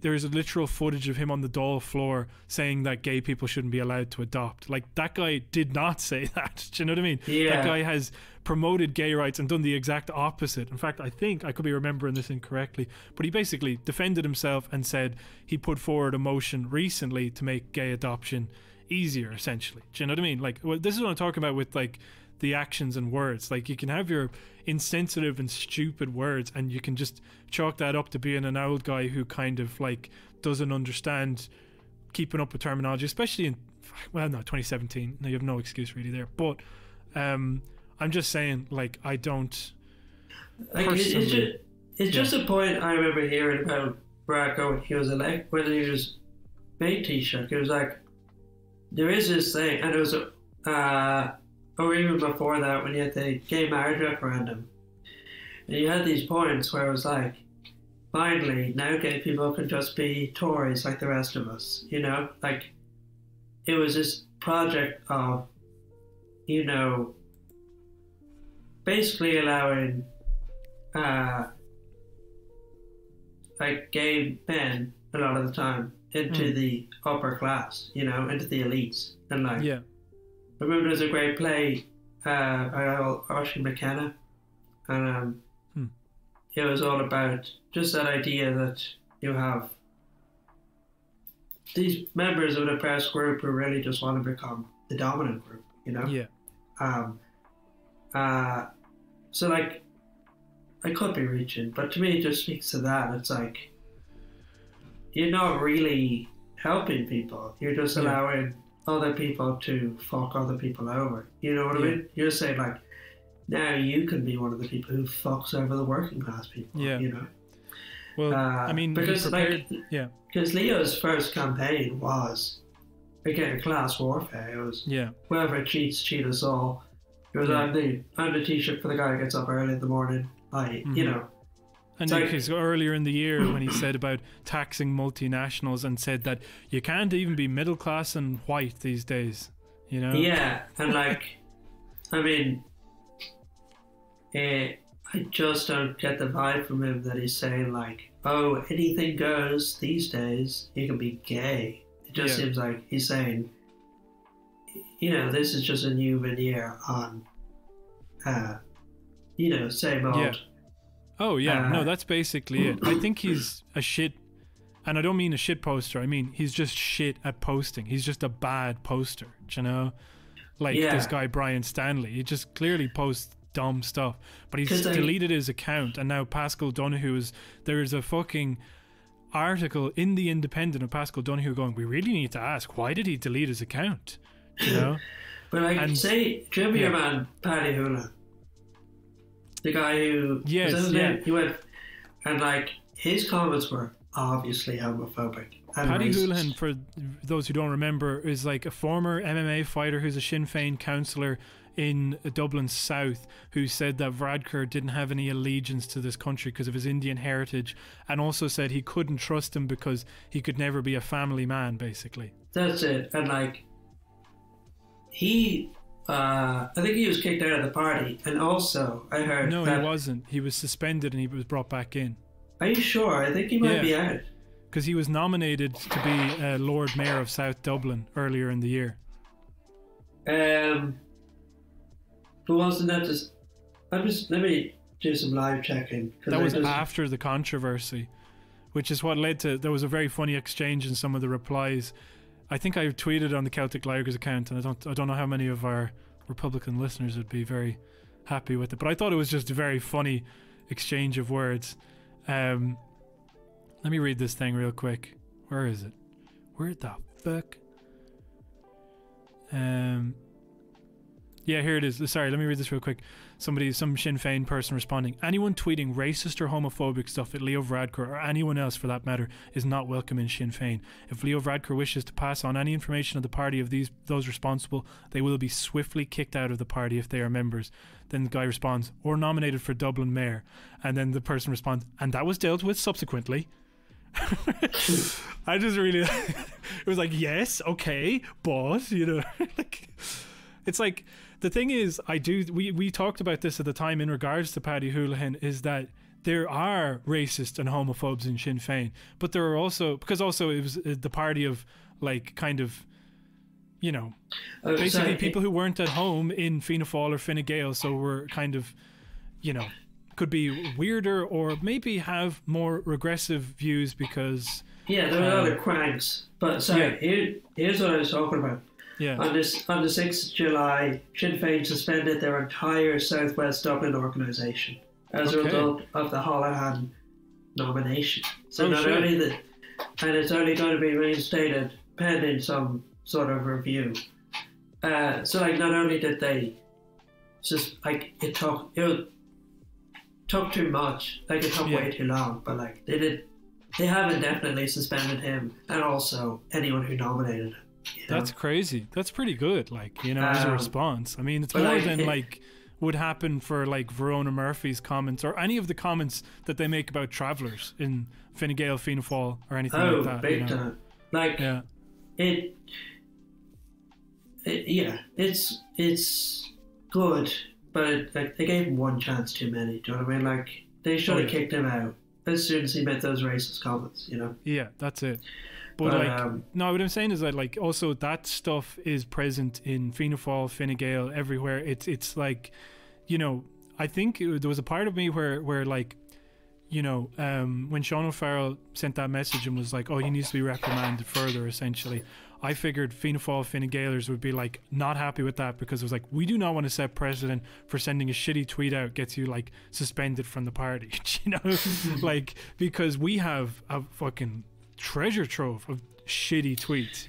Speaker 3: there's a literal footage of him on the Dáil floor saying that gay people shouldn't be allowed to adopt. Like, that guy did not say that. Do you know what I mean?
Speaker 4: Yeah.
Speaker 3: That guy has promoted gay rights and done the exact opposite. In fact, I think I could be remembering this incorrectly, but he basically defended himself and said he put forward a motion recently to make gay adoption easier, essentially. Do you know what I mean? Like, well, this is what I'm talking about with like the actions and words. Like, you can have your insensitive and stupid words and you can just chalk that up to being an old guy who kind of like doesn't understand keeping up with terminology, especially in 2017. No, you have no excuse really there, but I'm just saying, like, I don't
Speaker 4: like
Speaker 3: personally,
Speaker 4: it's just a point I remember hearing about Barack when he was elected, when he was made Taoiseach. It was like, there is this thing, and it was or even before that, when you had the gay marriage referendum, and you had these points where it was like, finally, now gay people can just be Tories like the rest of us, you know? Like, it was this project of, you know, basically allowing, like, gay men, a lot of the time, into the upper class, you know, into the elites. And, like,
Speaker 3: yeah.
Speaker 4: I remember there's a great play by Oisin McKenna, and it was all about just that idea that you have these members of an oppressed group who really just want to become the dominant group, you know?
Speaker 3: Yeah.
Speaker 4: So, like, I could be reaching, but to me it just speaks to that. It's like, you're not really helping people. You're just allowing other people to fuck other people over. You know what I mean? You're saying, like, now you can be one of the people who fucks over the working class people.
Speaker 3: Yeah.
Speaker 4: You know?
Speaker 3: Well, I mean,
Speaker 4: because because Leo's first campaign was, again, class warfare. It was whoever cheats, cheat us all. It was I'm the Taoiseach for the guy who gets up early in the morning. You know.
Speaker 3: And because earlier in the year when he said about taxing multinationals and said that you can't even be middle class and white these days, you know?
Speaker 4: Yeah, and like, I mean, I just don't get the vibe from him that he's saying like, oh, anything goes these days, you can be gay. It just seems like he's saying, you know, this is just a new veneer on, you know, same old.
Speaker 3: Yeah. Oh, yeah. No, that's basically it. I think he's a shit, and I don't mean a shit poster. I mean, he's just shit at posting. He's just a bad poster, you know? Like this guy, Brian Stanley. He just clearly posts dumb stuff. But he's deleted his account, and now Pascal Donoghue there is a fucking article in The Independent of Pascal Donoghue going, we really need to ask, why did he delete his account? You know?
Speaker 4: But like, say, do you remember your man, Paddy Houlihan? The guy who he went, and like, his comments were obviously homophobic.
Speaker 3: Paddy Houlihan, for those who don't remember, is like a former MMA fighter who's a Sinn Féin councillor in Dublin South, who said that Varadkar didn't have any allegiance to this country because of his Indian heritage, and also said he couldn't trust him because he could never be a family man, basically.
Speaker 4: That's it. And like, I think he was kicked out of the party, and also I heard
Speaker 3: he wasn't. He was suspended and he was brought back in.
Speaker 4: Are you sure? I think he might be out.
Speaker 3: Because he was nominated to be Lord Mayor of South Dublin earlier in the year.
Speaker 4: But wasn't that just? Let me do some live checking.
Speaker 3: That was after the controversy, which is what led to. There was a very funny exchange in some of the replies. I think I tweeted on the Celtic Ligers account, and I don't know how many of our Republican listeners would be very happy with it, but I thought it was just a very funny exchange of words. Let me read this thing real quick. Where is it? Where the fuck? Yeah, here it is. Sorry, let me read this real quick. Some Sinn Féin person responding. Anyone tweeting racist or homophobic stuff at Leo Varadkar, or anyone else for that matter, is not welcome in Sinn Féin. If Leo Varadkar wishes to pass on any information of the party of those responsible, they will be swiftly kicked out of the party if they are members. Then the guy responds, or nominated for Dublin mayor. And then the person responds, and that was dealt with subsequently. I just really it was like, yes, okay, but like, it's like, the thing is, we talked about this at the time in regards to Paddy Houlihan, is that there are racists and homophobes in Sinn Féin, but there are also, because also it was the party of, like, kind of, basically people who weren't at home in Fianna Fáil or Fine Gael, so were kind of, could be weirder or maybe have more regressive views because... Yeah,
Speaker 4: there are other cranks. But here's what I was talking about. Yeah. On the 6th of July, Sinn Féin suspended their entire Southwest Dublin organisation as a result of the Holohan nomination. So and it's only going to be reinstated pending some sort of review. So like, not only did they just like it took too much, like it took way too long, but like they have indefinitely suspended him and also anyone who nominated him.
Speaker 3: That's crazy. That's pretty good, like, as a response. I mean, it's more than like would happen for like Verona Murphy's comments or any of the comments that they make about travellers in Fine Gael, Fianna Fáil or anything like that.
Speaker 4: Big time. Like it's good, but like they gave him one chance too many. Do you know what I mean? Like they should have kicked him out as soon as he made those racist comments.
Speaker 3: Yeah, that's it. But no, what I'm saying is that like also that stuff is present in Fianna Fáil, Fine Gael, everywhere. It's like, I think there was a part of me where like, when Sean O'Farrell sent that message and was like, oh, he needs to be reprimanded further, essentially, I figured Fianna Fáil, Fine Gaelers would be like not happy with that because it was like, we do not want to set precedent for sending a shitty tweet out gets you like suspended from the party, like, because we have a fucking treasure trove of shitty tweets,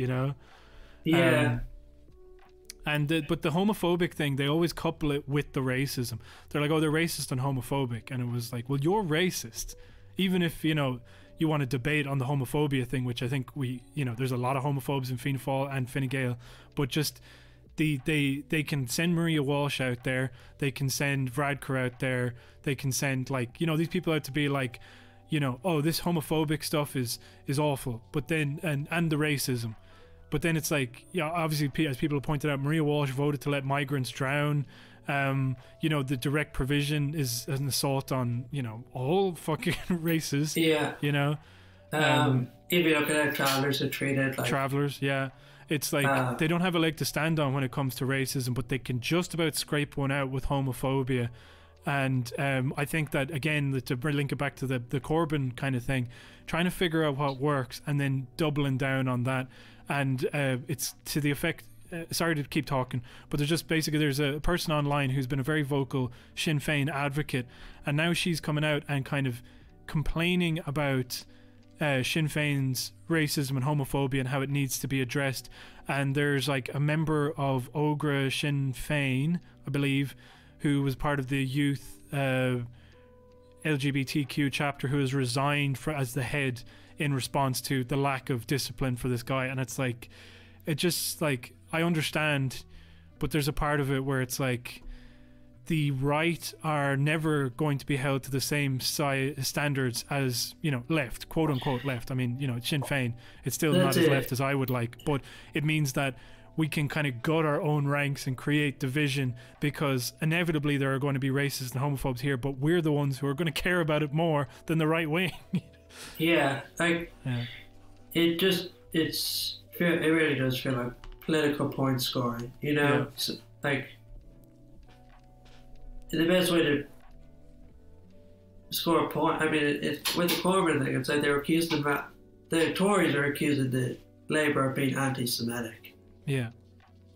Speaker 3: but the homophobic thing, they always couple it with the racism. They're like, oh, they're racist and homophobic, and it was like, well, you're racist, even if you want to debate on the homophobia thing, which I think there's a lot of homophobes in Fianna Fáil and Fine Gael, but just they can send Maria Walsh out there, they can send Varadkar out there, they can send like these people out to be like, oh, this homophobic stuff is awful, but then and the racism, but then it's like, obviously, as people have pointed out, Maria Walsh voted to let migrants drown. The direct provision is an assault on all fucking races. If you look at how travellers are treated, like travellers, it's like they don't have a leg to stand on when it comes to racism, but they can just about scrape one out with homophobia. And I think that, again, to link it back to the Corbyn kind of thing, trying to figure out what works and then doubling down on that. And it's to the effect, sorry to keep talking, but there's a person online who's been a very vocal Sinn Féin advocate, and now she's coming out and kind of complaining about Sinn Féin's racism and homophobia and how it needs to be addressed. And there's like a member of Ogra Sinn Féin, I believe, who was part of the youth LGBTQ chapter, who has resigned as the head in response to the lack of discipline for this guy. And it's like, it just like, I understand, but there's a part of it where it's like the right are never going to be held to the same standards as left, quote unquote left. I mean, Sinn Féin, it's still not as left as I would like, but it means that we can kind of gut our own ranks and create division, because inevitably there are going to be racists and homophobes here, but we're the ones who are going to care about it more than the right wing.
Speaker 4: It really does feel like political point scoring, So, like, the best way to score a point, I mean, with the Corbyn thing, it's like they're accusing the Tories are accusing the Labour of being anti-Semitic.
Speaker 3: Yeah.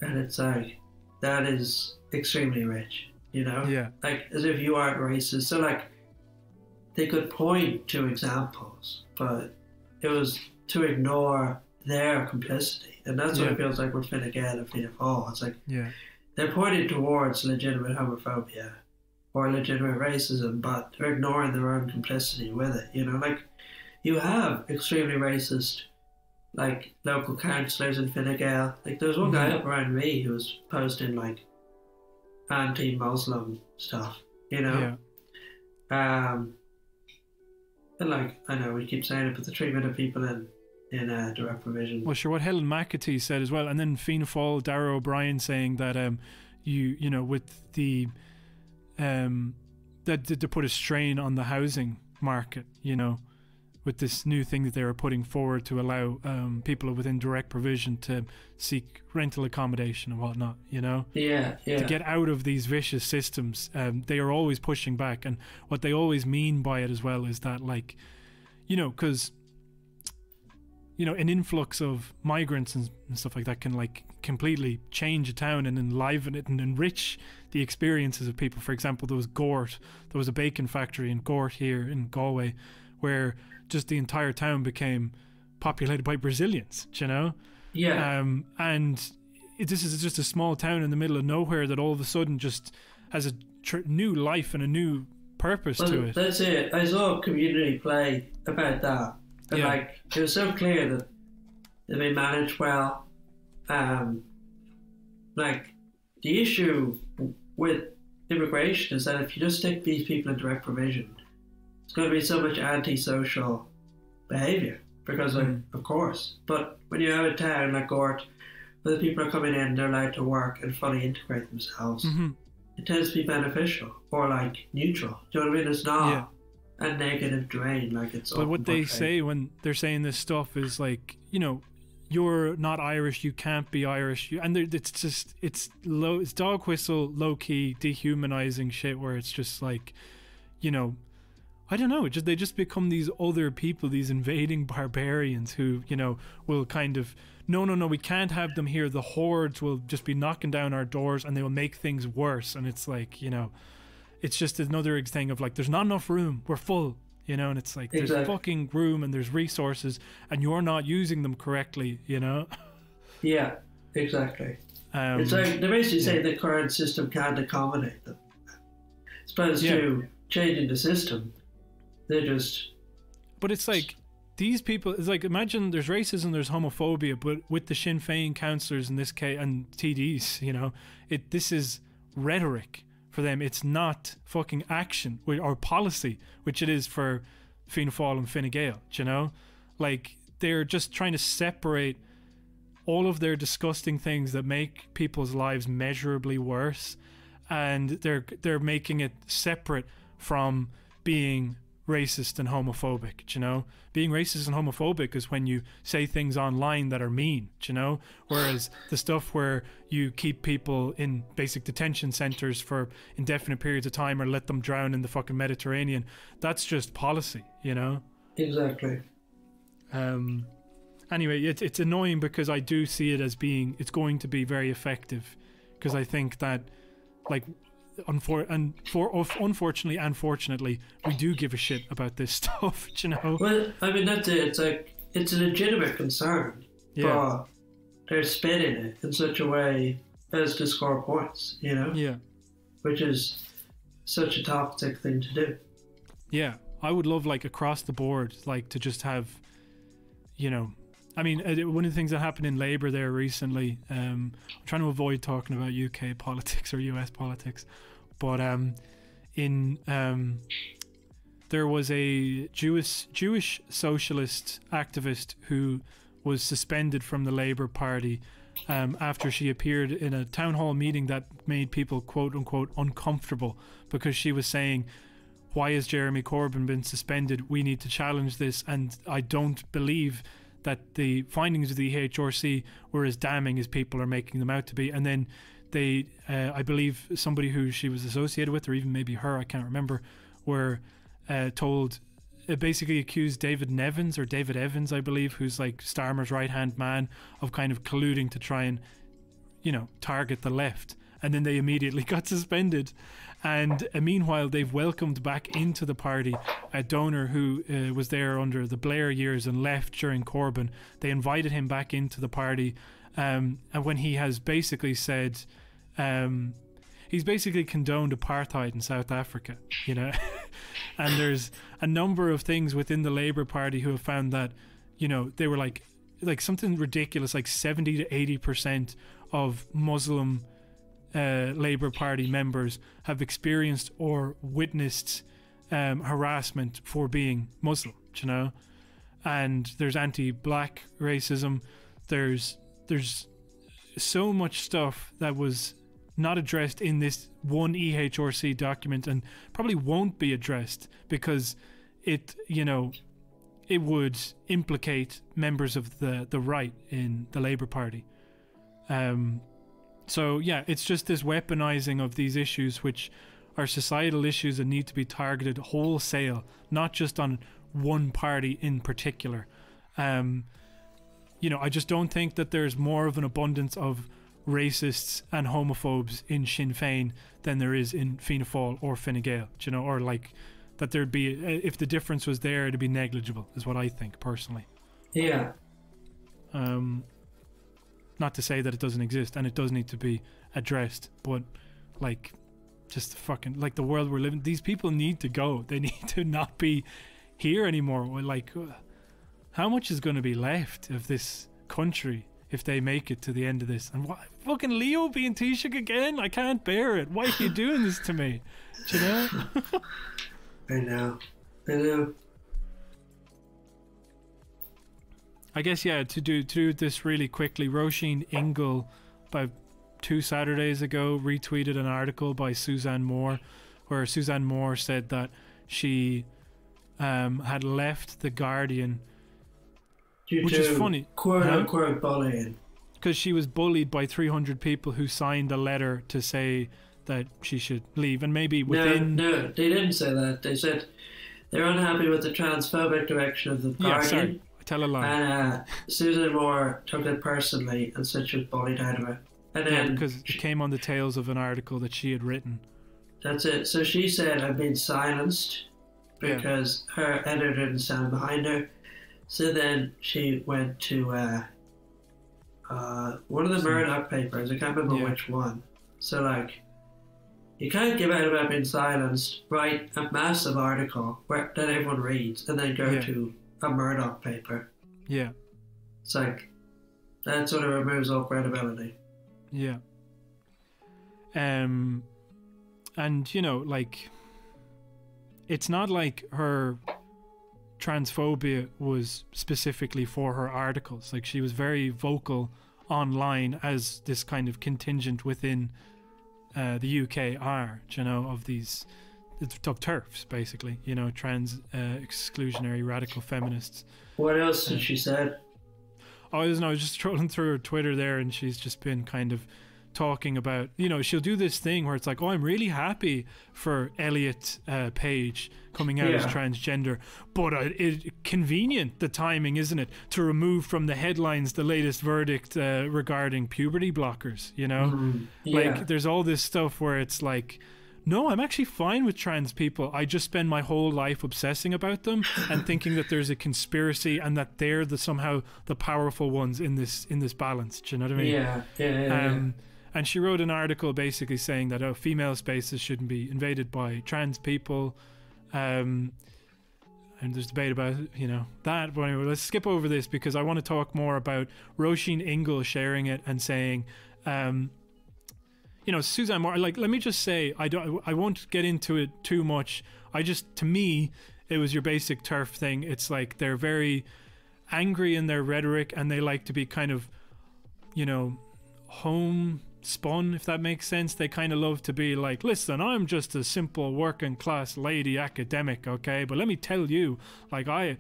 Speaker 4: And it's like, that is extremely rich, Yeah. Like, as if you aren't racist. So, like, they could point to examples, but it was to ignore their complicity. And that's what it feels like with Fine Gael and Fianna Fáil. It's like, they're pointing towards legitimate homophobia or legitimate racism, but they're ignoring their own complicity with it. You know, like you have extremely racist, like local councillors in Fine Gael. Like there was one guy up around me who was posting like anti-Muslim stuff. You know, and like I know we keep saying it, but the treatment of people in direct provision.
Speaker 3: Well, sure. What Helen McAtee said as well, and then Fianna Fáil, Darragh O'Brien saying that you know with the that to put a strain on the housing market, you know, with this new thing that they were putting forward to allow people within direct provision to seek rental accommodation and whatnot, you know?
Speaker 4: Yeah.
Speaker 3: To get out of these vicious systems, they are always pushing back. And what they always mean by it as well is that, like, you know, because, you know, an influx of migrants and stuff like that can, like, completely change a town and enliven it and enrich the experiences of people. For example, there was a bacon factory in Gort here in Galway where just the entire town became populated by Brazilians, you know?
Speaker 4: Yeah.
Speaker 3: And this is just a small town in the middle of nowhere that all of a sudden just has a new life and a new purpose to it.
Speaker 4: That's it. I saw a community play about that. And like, it was so clear that they've been managed well. Like, the issue with immigration is that if you just stick these people in direct provision, it's going to be so much antisocial behaviour because of course. But when you have a town like Gort where the people are coming in, they're allowed to work and fully integrate themselves, it tends to be beneficial or like neutral. Do you know what I mean? It's not a negative drain like it's.
Speaker 3: But what they say when they're saying this stuff is like, you know, you're not Irish, you can't be Irish, it's dog whistle, low key, dehumanizing shit where it's just like, you know, I don't know, they just become these other people, these invading barbarians who, you know, will kind of, no, we can't have them here. The hordes will just be knocking down our doors and they will make things worse. And it's like, you know, it's just another thing of like, there's not enough room, we're full, you know, and it's like, there's fucking room and there's resources and you're not using them correctly, you know?
Speaker 4: Yeah, exactly. It's like, they're basically saying the current system can't accommodate them. As opposed to changing the system. They're just...
Speaker 3: But it's like, these people, it's like, imagine there's racism, there's homophobia, but with the Sinn Féin councillors in this case, and TDs, you know, this is rhetoric for them. It's not fucking action or policy, which it is for Fianna Fáil and Fine Gael, you know? Like, they're just trying to separate all of their disgusting things that make people's lives measurably worse, and they're making it separate from being racist and homophobic, you know? Being racist and homophobic is when you say things online that are mean, you know? Whereas the stuff where you keep people in basic detention centres for indefinite periods of time or let them drown in the fucking Mediterranean, that's just policy, you know?
Speaker 4: Exactly.
Speaker 3: Anyway, it's annoying because I do see it as being, it's going to be very effective, because I think that, like, unfortunately and fortunately, we do give a shit about this stuff, you know?
Speaker 4: Well, I mean, that's it. It's like, it's a legitimate concern, but they're spinning it in such a way as to score points, you know?
Speaker 3: Yeah.
Speaker 4: Which is such a toxic thing to do.
Speaker 3: Yeah. I would love, like, across the board, like, to just have, you know, I mean, one of the things that happened in Labour there recently, I'm trying to avoid talking about UK politics or US politics, but there was a Jewish socialist activist who was suspended from the Labour Party after she appeared in a town hall meeting that made people, quote unquote, uncomfortable, because she was saying, why has Jeremy Corbyn been suspended? We need to challenge this, and I don't believe that the findings of the EHRC were as damning as people are making them out to be. And then they, I believe somebody who she was associated with, or even maybe her, I can't remember, were told, basically accused David Evans, I believe, who's like Starmer's right-hand man, of kind of colluding to try and, you know, target the left. And then they immediately got suspended. And meanwhile, they've welcomed back into the party a donor who was there under the Blair years and left during Corbyn. They invited him back into the party, and when he has basically said, he's basically condoned apartheid in South Africa, you know. And there's a number of things within the Labour Party who have found that, you know, they were like something ridiculous, like 70 to 80% of Muslim Labour Party members have experienced or witnessed harassment for being Muslim, you know. And there's anti-black racism. There's so much stuff that was not addressed in this one EHRC document, and probably won't be addressed because it, you know, it would implicate members of the right in the Labour Party. So yeah, it's just this weaponizing of these issues, which are societal issues that need to be targeted wholesale, not just on one party in particular. You know, I just don't think that there's more of an abundance of racists and homophobes in Sinn Féin than there is in Fianna Fáil or Fine Gael, you know, or like that there'd be, if the difference was there, it'd be negligible, is what I think personally.
Speaker 4: Yeah.
Speaker 3: Not to say that it doesn't exist, and it does need to be addressed, but like, just fucking, like, the world we're living, these people need to go. They need to not be here anymore. Like, how much is going to be left of this country if they make it to the end of this? And what, fucking Leo being Taoiseach again? I can't bear it. Why are you doing this to me? Do you know?
Speaker 4: I know.
Speaker 3: I guess, yeah, to do this really quickly, Roisin Ingle, about 2 Saturdays ago, retweeted an article by Suzanne Moore, where Suzanne Moore said that she had left The Guardian, which is funny.
Speaker 4: Quote bullying.
Speaker 3: Because she was bullied by 300 people who signed a letter to say that she should leave, and maybe within...
Speaker 4: No, they didn't say that. They said they're unhappy with the transphobic direction of The Guardian.
Speaker 3: Yeah, sorry. Tell a lie.
Speaker 4: And Susan Moore took it personally and said she was bullied out of it. And then
Speaker 3: because it came on the tails of an article that she had written.
Speaker 4: That's it. So she said, I've been silenced because her editor didn't stand behind her. So then she went to one of the Murdoch papers. I can't remember which one. So, like, you can't give out about being silenced, write a massive article that everyone reads, and then go to a Murdoch paper.
Speaker 3: Yeah.
Speaker 4: It's like, that sort of removes all credibility.
Speaker 3: Yeah. And, you know, like, it's not like her transphobia was specifically for her articles. Like, she was very vocal online as this kind of contingent within the UK are, you know, of these of TERFs, basically, you know, trans exclusionary radical feminists.
Speaker 4: What else did she said?
Speaker 3: I was just trolling through her Twitter there, and she's just been kind of talking about, you know, she'll do this thing where it's like, oh, I'm really happy for Elliot Page coming out as transgender, but convenient, the timing, isn't it, to remove from the headlines the latest verdict regarding puberty blockers, you know? Like, there's all this stuff where it's like, no, I'm actually fine with trans people. I just spend my whole life obsessing about them and thinking that there's a conspiracy and that they're somehow the powerful ones in this balance. Do you know what I mean?
Speaker 4: Yeah.
Speaker 3: And she wrote an article basically saying that female spaces shouldn't be invaded by trans people. And there's debate about, you know, that. But anyway, let's skip over this because I want to talk more about Roisin Ingle sharing it and saying, you know, Suzanne Moore, like, let me just say, I won't get into it too much. To me, it was your basic TERF thing. It's like they're very angry in their rhetoric, and they like to be kind of, you know, homespun, if that makes sense. They kind of love to be like, listen, I'm just a simple working class lady academic, okay? But let me tell you, like, a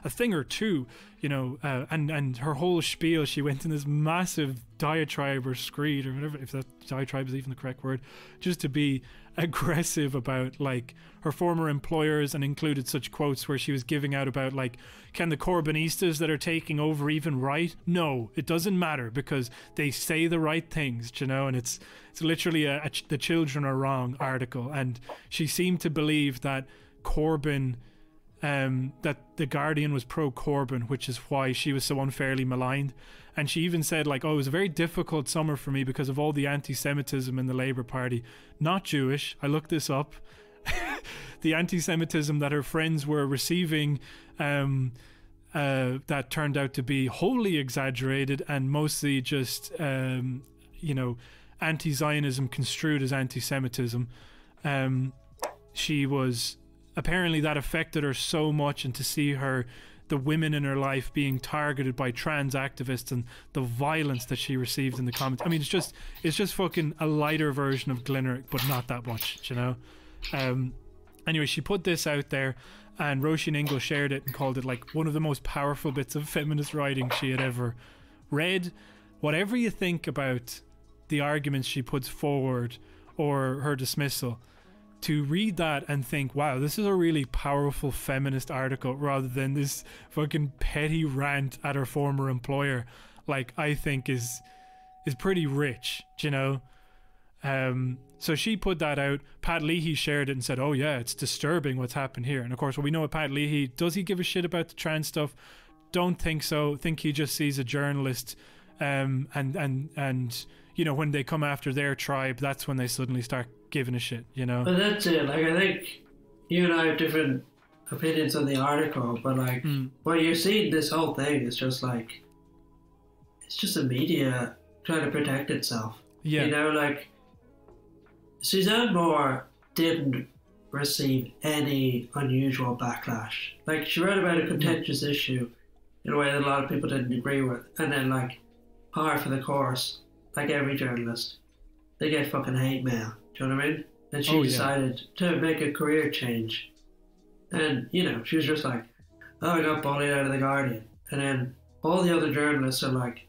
Speaker 3: thing or two, you know, and her whole spiel, she went in this massive diatribe or screed or whatever, if that diatribe is even the correct word, just to be aggressive about, like, her former employers, and included such quotes where she was giving out about, like, can the Corbynistas that are taking over even write? No, it doesn't matter because they say the right things, you know, and it's literally the children are wrong article. And she seemed to believe that Corbyn that the Guardian was pro-Corbyn, which is why she was so unfairly maligned. And she even said, like, oh, it was a very difficult summer for me because of all the anti-Semitism in the Labour Party. Not Jewish. I looked this up. The anti-Semitism that her friends were receiving, that turned out to be wholly exaggerated and mostly just, anti-Zionism construed as anti-Semitism. She was... Apparently that affected her so much, and to see the women in her life being targeted by trans activists and the violence that she received in the comments. I mean, it's just fucking a lighter version of Glinner, but not that much, you know? Anyway, she put this out there, and Roisin Ingle shared it and called it like one of the most powerful bits of feminist writing she had ever read. Whatever you think about the arguments she puts forward or her dismissal, to read that and think, wow, this is a really powerful feminist article rather than this fucking petty rant at her former employer, like, I think is pretty rich, you know? So she put that out. Pat Leahy shared it and said, oh yeah, it's disturbing what's happened here. And of course, we know what Pat Leahy, does he give a shit about the trans stuff? Don't think so. Think he just sees a journalist, and you know, when they come after their tribe, that's when they suddenly start giving a shit, you know?
Speaker 4: But that's it. Like, I think you and I have different opinions on the article, but like, what you're seeing, this whole thing is just like, it's just the media trying to protect itself.
Speaker 3: Yeah.
Speaker 4: You know, like, Suzanne Moore didn't receive any unusual backlash. Like, she wrote about a contentious issue in a way that a lot of people didn't agree with, and then, like, par for the course, like every journalist, they get fucking hate mail. Do you know what I mean? And she decided to make a career change. And, you know, she was just like, oh, I got bullied out of the Guardian. And then all the other journalists are like,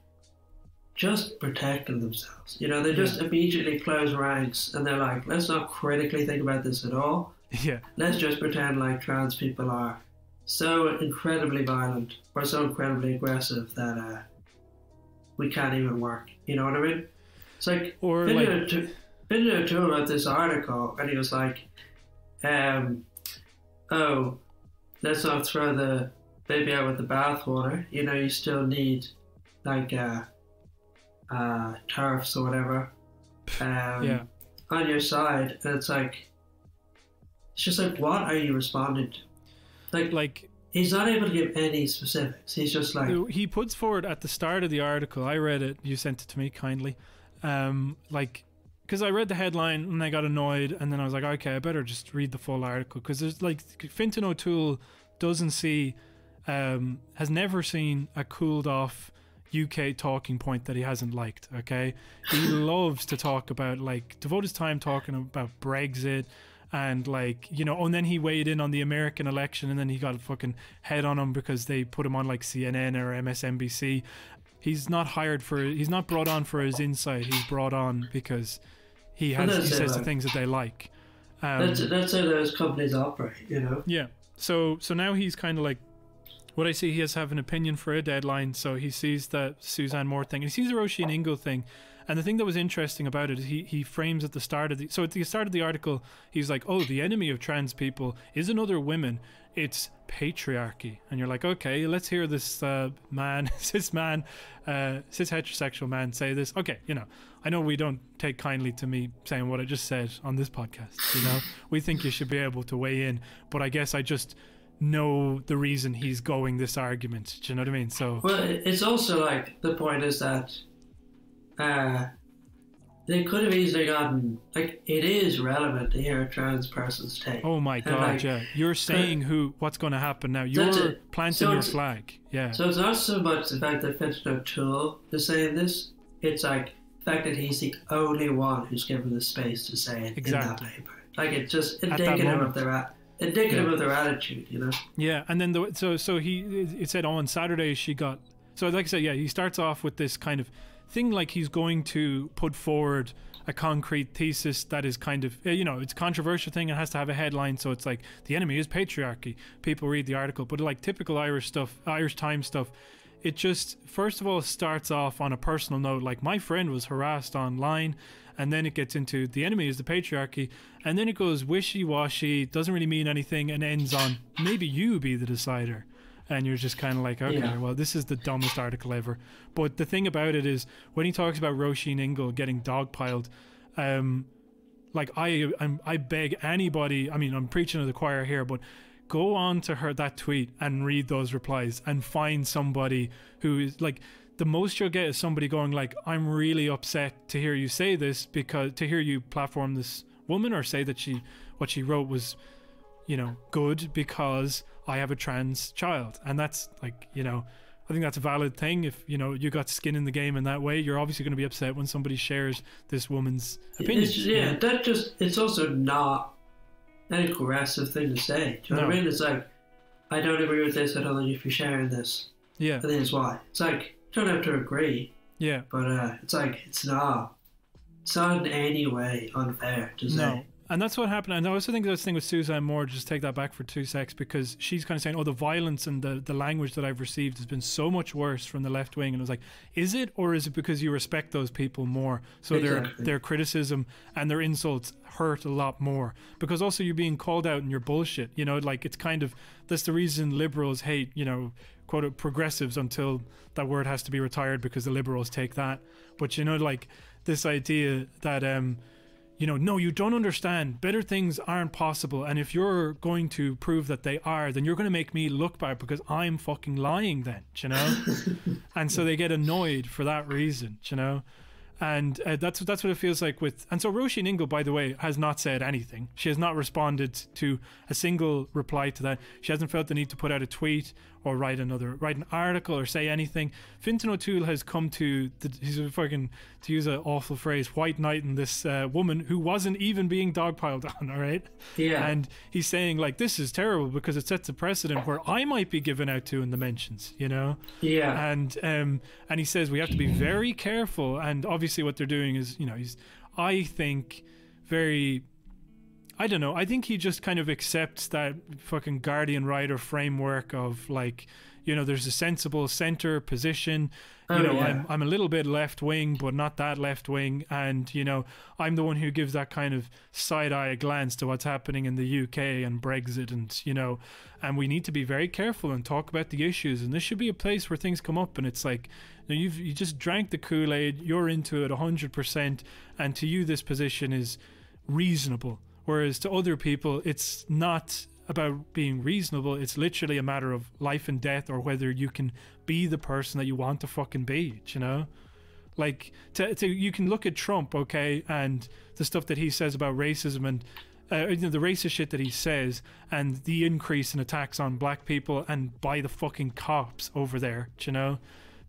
Speaker 4: just protecting themselves. You know, they just immediately close ranks and they're like, let's not critically think about this at all.
Speaker 3: Yeah.
Speaker 4: Let's just pretend like trans people are so incredibly violent or so incredibly aggressive that we can't even work. You know what I mean? It's like,
Speaker 3: or
Speaker 4: been to a tour about this article, and he was like, oh, let's not throw the baby out with the bathwater. You know, you still need like turfs or whatever on your side. And it's like, it's just like, what are you responding to? Like he's not able to give any specifics. He's just like,
Speaker 3: he puts forward at the start of the article, I read it, you sent it to me kindly, because I read the headline and I got annoyed, and then I was like, okay, I better just read the full article, because there's like, Fintan O'Toole doesn't see, has never seen a cooled off UK talking point that he hasn't liked. Okay, he loves to talk about, like, devote his time talking about Brexit, and like, you know, and then he weighed in on the American election, and then he got a fucking head on him because they put him on like CNN or MSNBC. He's not brought on for his insight. He's brought on because he says the things that they like.
Speaker 4: That's how those companies operate, you know?
Speaker 3: Yeah. So now he's kind of like, what I see, he has to have an opinion for a deadline. So he sees that Suzanne Moore thing, and he sees the Roisin Ingle thing. And the thing that was interesting about it is he frames at the start of the article, he's like, oh, the enemy of trans people isn't other women, it's patriarchy. And you're like, okay, let's hear this cis heterosexual man say this. Okay, you know, I know we don't take kindly to me saying what I just said on this podcast, you know. We think you should be able to weigh in, but I guess I just know the reason he's going this argument. Do you know what I mean? So,
Speaker 4: well, it's also like, the point is that they could have easily gotten, like, it is relevant to hear a trans person's take.
Speaker 3: Oh my God, like, yeah. You're saying what's going to happen now. You're planting your flag. Yeah.
Speaker 4: So it's not so much the fact that Fintan O'Toole is saying this, it's like the fact that he's the only one who's given the space to say it in that paper. Like, it's just indicative of their attitude, you know?
Speaker 3: Yeah, and then it said, on Saturday she got, so like I said, yeah, he starts off with this kind of thing, like he's going to put forward a concrete thesis that is kind of, you know, it's a controversial thing, it has to have a headline, so it's like, the enemy is patriarchy. People read the article, but like typical Irish Times stuff, it just, first of all, starts off on a personal note, like, my friend was harassed online, and then it gets into the enemy is the patriarchy, and then it goes wishy-washy, doesn't really mean anything, and ends on maybe you be the decider. And you're just kind of like, okay, well, this is the dumbest article ever. But the thing about it is, when he talks about Roisin Ingle getting dogpiled, like I beg anybody, I mean, I'm preaching to the choir here, but go on to that tweet and read those replies and find somebody who is like, the most you'll get is somebody going like, I'm really upset to hear you say this, because to hear you platform this woman or say that what she wrote was, you know, good because I have a trans child. And that's like, you know, I think that's a valid thing. If, you know, you got skin in the game in that way, you're obviously going to be upset when somebody shares this woman's opinion.
Speaker 4: It's also not an aggressive thing to say. Do you know what I mean? It's like, I don't agree with this, I don't think you should be sharing this. Yeah. And this is why. It's like, you don't have to agree.
Speaker 3: Yeah.
Speaker 4: But it's like, it's not in any way unfair to say.
Speaker 3: No. And that's what happened. And I also think this thing with Suzanne Moore, just take that back for 2 secs, because she's kind of saying, oh, the violence and the language that I've received has been so much worse from the left wing. And I was like, is it, or is it because you respect those people more? So their criticism and their insults hurt a lot more, because also you're being called out and you're bullshit. You know, like, it's kind of, that's the reason liberals hate, you know, quote, progressives, until that word has to be retired because the liberals take that. But, you know, like, this idea that, you know, no, you don't understand. Better things aren't possible. And if you're going to prove that they are, then you're going to make me look bad because I'm fucking lying then, you know? And so they get annoyed for that reason, you know? And that's what it feels like with... And so Roisin Ingle, by the way, has not said anything. She has not responded to a single reply to that. She hasn't felt the need to put out a tweet or write an article or say anything. Fintan O'Toole has come to... he's a fucking, to use an awful phrase, white knighting this woman who wasn't even being dogpiled on, all right?
Speaker 4: Yeah.
Speaker 3: And he's saying, like, this is terrible because it sets a precedent where I might be given out to in the mentions, you know?
Speaker 4: Yeah.
Speaker 3: And he says we have to be very careful, and obviously what they're doing is, you know, I think I don't know, I think he just kind of accepts that fucking Guardian writer framework of, like, you know, there's a sensible center position, you know, yeah. I'm a little bit left wing but not that left wing, and, you know, I'm the one who gives that kind of side-eye glance to what's happening in the UK and Brexit, and, you know, and we need to be very careful and talk about the issues, and this should be a place where things come up. And it's like, you know, you just drank the Kool-Aid, you're into it 100%, and to you this position is reasonable, whereas to other people it's not about being reasonable. It's literally a matter of life and death, or whether you can be the person that you want to fucking be, you know? Like, you can look at Trump, okay, and the stuff that he says about racism and you know, the racist shit that he says, and the increase in attacks on black people and by the fucking cops over there, you know?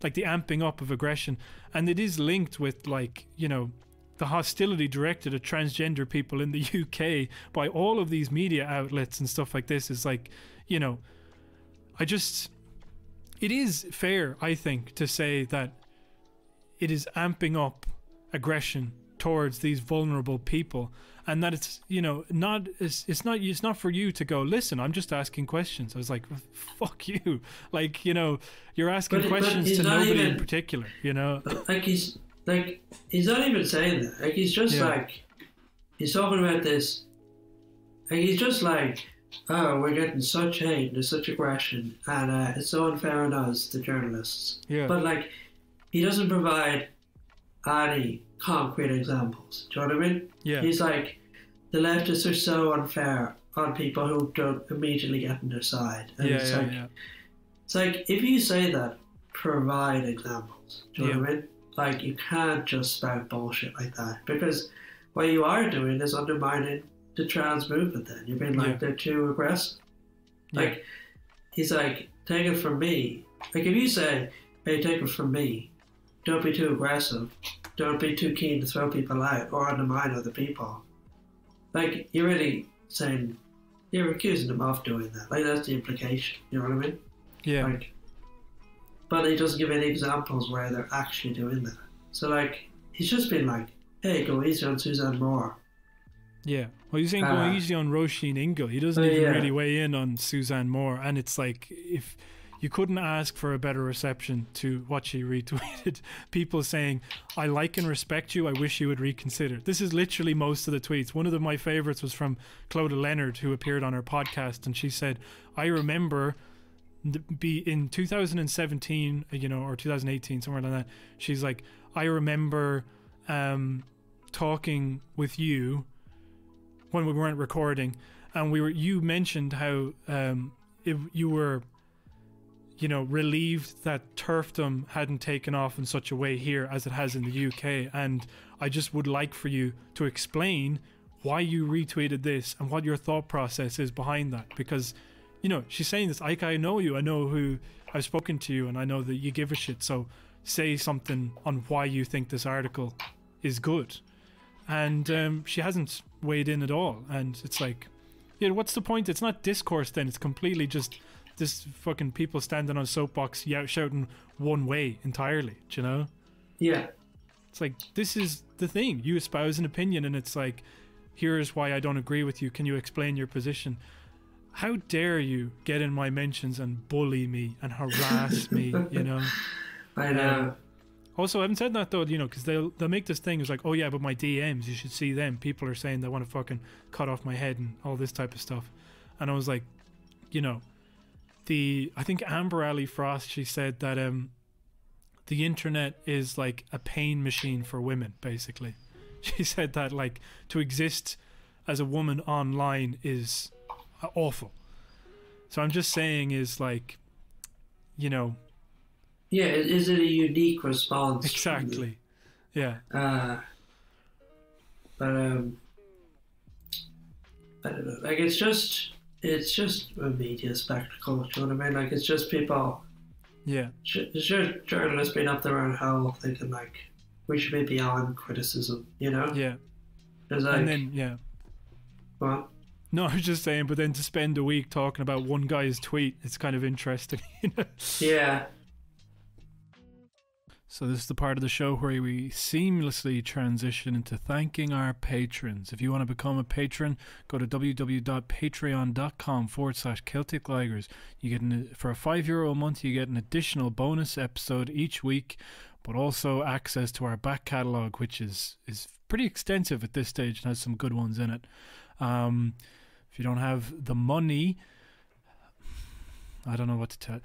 Speaker 3: Like, the amping up of aggression. And it is linked with, like, you know, the hostility directed at transgender people in the UK by all of these media outlets and stuff like this. Is like, you know, it is fair, I think, to say that it is amping up aggression towards these vulnerable people, and that it's, you know, it's not for you to go, listen, I'm just asking questions. I was like, fuck you, like, you know, you're asking questions to nobody in particular, you know.
Speaker 4: He's not even saying that. Like, he's just like, he's talking about this. Like, he's just like, oh, we're getting such hate, there's such aggression, and it's so unfair on us, the journalists.
Speaker 3: Yeah.
Speaker 4: But, like, he doesn't provide any concrete examples. Do you know what I mean?
Speaker 3: Yeah.
Speaker 4: He's like, the leftists are so unfair on people who don't immediately get on their side. And it's like, if you say that, provide examples. Do you know what I mean? Like, you can't just spout bullshit like that, because what you are doing is undermining the trans movement then. You're being like, they're too aggressive. Like, he's like, take it from me. Like, if you say, hey, take it from me, don't be too aggressive, don't be too keen to throw people out or undermine other people. Like, you're really saying, you're accusing them of doing that. Like, that's the implication. You know what I mean?
Speaker 3: Yeah.
Speaker 4: Like, but he doesn't give any examples where they're actually doing that. So, like, he's just been like, hey, go easy on Suzanne Moore.
Speaker 3: Yeah. Well, he's saying go easy on Roisin Ingle. He doesn't even really weigh in on Suzanne Moore. And it's like, if you couldn't ask for a better reception to what she retweeted. People saying, I like and respect you, I wish you would reconsider. This is literally most of the tweets. One of my favorites was from Clodagh Leonard, who appeared on our podcast, and she said, I remember in 2017, or 2018, somewhere like that, she's like, I remember talking with you when we weren't recording, and you mentioned how you were relieved that turfdom hadn't taken off in such a way here as it has in the UK, and I just would like for you to explain why you retweeted this and what your thought process is behind that, because she's saying this, I know you, I know who I've spoken to you, and I know that you give a shit, so say something on why you think this article is good. And she hasn't weighed in at all, and it's like, what's the point? It's not discourse then, it's completely just this fucking people standing on a soapbox shouting one way entirely, do you know?
Speaker 4: Yeah.
Speaker 3: It's like, this is the thing, you espouse an opinion, and it's like, here's why I don't agree with you, can you explain your position? How dare you get in my mentions and bully me and harass me,
Speaker 4: I know.
Speaker 3: Also, I haven't said that though, because they'll make this thing, it's like, oh yeah, but my DMs, you should see them. People are saying they want to fucking cut off my head and all this type of stuff. And I was like, I think Amber Ali Frost, she said that the internet is like a pain machine for women, basically. She said that, like, to exist as a woman online is awful. So I'm just saying is like,
Speaker 4: yeah, is it a unique response?
Speaker 3: Exactly. Yeah.
Speaker 4: But I don't know. Like, it's just a media spectacle. Do you know what I mean? Like, it's just people.
Speaker 3: Yeah.
Speaker 4: It's just journalists being up their own hole, thinking like we should be beyond criticism.
Speaker 3: Yeah.
Speaker 4: Like,
Speaker 3: and then
Speaker 4: what?
Speaker 3: No, I was just saying. But then to spend a week talking about one guy's tweet, it's kind of interesting.
Speaker 4: Yeah.
Speaker 3: So this is the part of the show where we seamlessly transition into thanking our patrons. If you want to become a patron, go to www.patreon.com/Celtic Ligers. You get for €5 a month, you get an additional bonus episode each week, but also access to our back catalogue, which is pretty extensive at this stage and has some good ones in it. If you don't have the money, I don't know what to tell.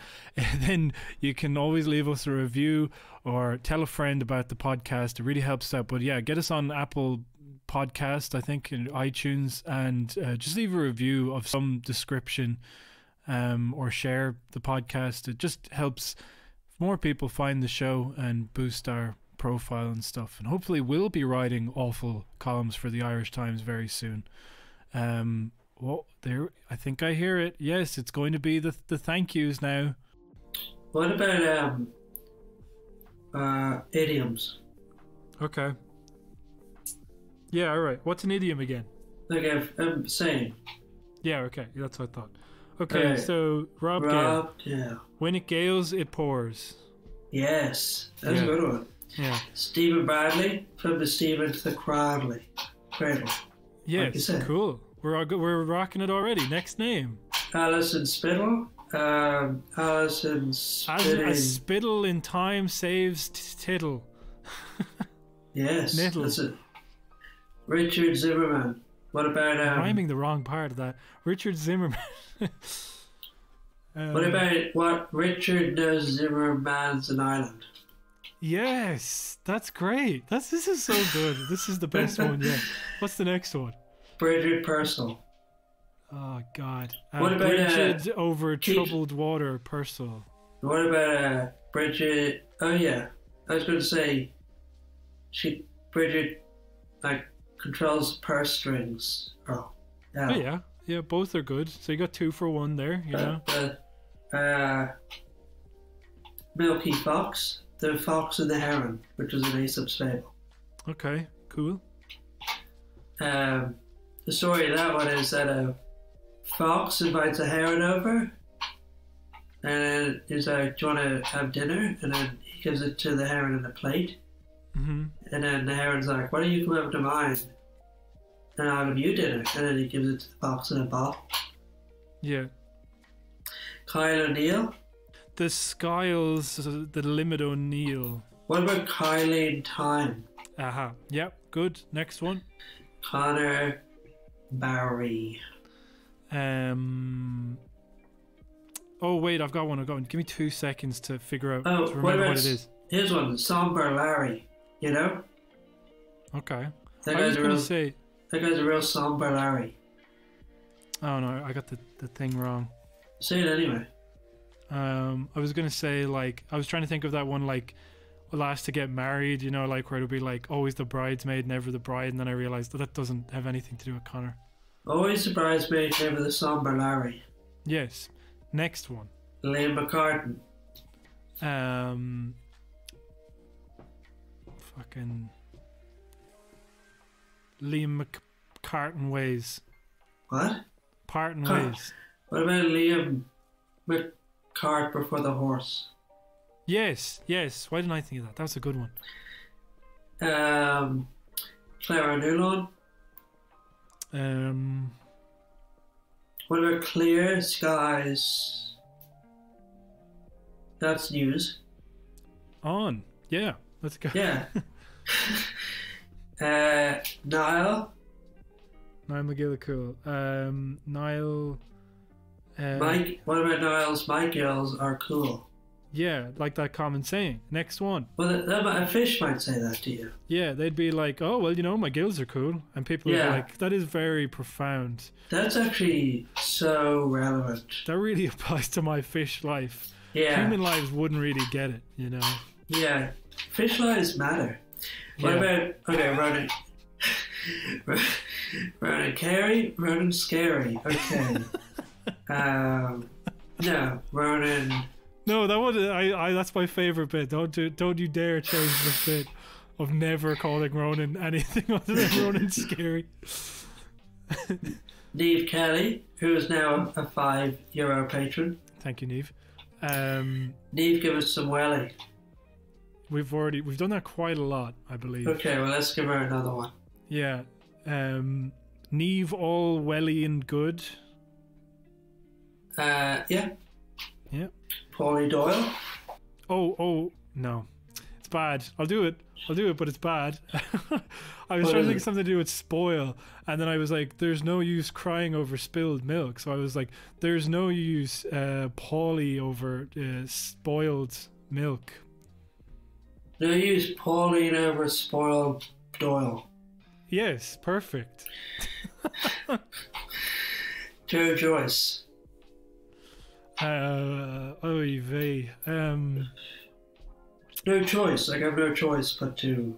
Speaker 3: Then you can always leave us a review or tell a friend about the podcast. It really helps out. But yeah, get us on Apple Podcast, I think, in iTunes, and just leave a review of some description, or share the podcast. It just helps more people find the show and boost our profile and stuff. And hopefully we'll be writing awful columns for the Irish Times very soon. Well, there, I think I hear it. Yes, it's going to be the thank yous now.
Speaker 4: What about idioms?
Speaker 3: Okay. Yeah, all right. What's an idiom again?
Speaker 4: Like I'm saying.
Speaker 3: Yeah, okay. That's what I thought. Okay, so Rob Gale.
Speaker 4: Yeah.
Speaker 3: When it gales, it pours.
Speaker 4: Yes, that's a good one.
Speaker 3: Yeah.
Speaker 4: Stephen Bradley, from the Stephen to the Cradley. Cradle.
Speaker 3: Yes, like cool. We're rocking it already. Next name.
Speaker 4: Alison Spittle. Alison Spittle.
Speaker 3: A spittle in time saves tittle.
Speaker 4: Yes.
Speaker 3: Nittle.
Speaker 4: That's it. Richard Zimmerman. What about
Speaker 3: rhyming the wrong part of that. Richard Zimmerman.
Speaker 4: What about what Richard does Zimmerman's an island?
Speaker 3: Yes, that's great. This is so good. This is the best one yet. What's the next one?
Speaker 4: Bridget Purcell.
Speaker 3: Oh God.
Speaker 4: What about
Speaker 3: Bridget over troubled water, Purcell?
Speaker 4: What about Bridget? Oh yeah, I was going to say Bridget like controls purse strings. Oh
Speaker 3: yeah. Yeah, both are good. So you got 2 for 1 there, you know.
Speaker 4: Milky Fox, the Fox and the Heron, which is an Aesop's fable.
Speaker 3: Okay, cool.
Speaker 4: The story of that one is that a fox invites a heron over, and then he's like, "Do you want to have dinner?" And then he gives it to the heron in a plate.
Speaker 3: Mm-hmm.
Speaker 4: And then the heron's like, "Why don't you come over to mine, and I'll give you dinner?" And then he gives it to the fox in a bottle.
Speaker 3: Yeah.
Speaker 4: Kyle O'Neill.
Speaker 3: The Skiles, the Limit O'Neill.
Speaker 4: What about Kylie Time?
Speaker 3: Aha. Yep. Good. Next one.
Speaker 4: Connor Barry.
Speaker 3: Oh wait, I've got one. Give me 2 seconds to figure out.
Speaker 4: Oh,
Speaker 3: to remember what it is.
Speaker 4: Here's one. Somber Larry. You know?
Speaker 3: Okay.
Speaker 4: That
Speaker 3: I was
Speaker 4: guy's
Speaker 3: going to say.
Speaker 4: That guy's a real somber Larry.
Speaker 3: Oh no, I got the thing wrong.
Speaker 4: Say it anyway.
Speaker 3: I was going to say, like, I was trying to think of that one, like, last to get married, you know, like where it'll be like always the bridesmaid, never the bride, and then I realised that doesn't have anything to do with Connor.
Speaker 4: Always the bridesmaid, never the somber Larry.
Speaker 3: Yes. Next one.
Speaker 4: Liam McCartan.
Speaker 3: Fucking Liam McCartan Ways.
Speaker 4: What?
Speaker 3: Parton Ways.
Speaker 4: What about Liam McCart before the horse?
Speaker 3: Yes. Why didn't I think of that? That was a good one.
Speaker 4: Clara Newlawn. What about Clear Skies? That's news.
Speaker 3: On. Yeah. Let's go.
Speaker 4: Yeah. Niall.
Speaker 3: Niall McGillicool. Niall.
Speaker 4: Mike. What about Niall's? My girls are cool.
Speaker 3: Yeah, like that common saying. Next one.
Speaker 4: Well, a fish might say that to you.
Speaker 3: Yeah, they'd be like, "Oh, well, you know, my gills are cool," and people would be like, "That is very profound."
Speaker 4: That's actually so relevant.
Speaker 3: That really applies to my fish life.
Speaker 4: Yeah.
Speaker 3: Human lives wouldn't really get it, you know.
Speaker 4: Yeah, fish lives matter. What about Ronan? Ronan Carey, Ronan Scary. Okay. No, Ronan.
Speaker 3: No, that was that's my favourite bit. Don't you dare change this bit of never calling Ronan anything other than Ronan Scary.
Speaker 4: Neve Kelly, who is now a €5 patron.
Speaker 3: Thank you, Neve.
Speaker 4: Neve, give us some welly.
Speaker 3: We've done that quite a lot, I believe.
Speaker 4: Okay, well let's give her another one.
Speaker 3: Yeah. Neve all welly and good.
Speaker 4: Yeah.
Speaker 3: Yeah.
Speaker 4: Paulie Doyle.
Speaker 3: Oh no. It's bad. I'll do it, but it's bad. I was trying to think of something to do with spoil, and then I was like, there's no use crying over spilled milk. So I was like, there's no use Paulie over spoiled milk.
Speaker 4: No use Pauline over spoiled Doyle.
Speaker 3: Yes, perfect.
Speaker 4: Joe Joyce.
Speaker 3: Oy vey.
Speaker 4: No choice. Like I have no choice but to,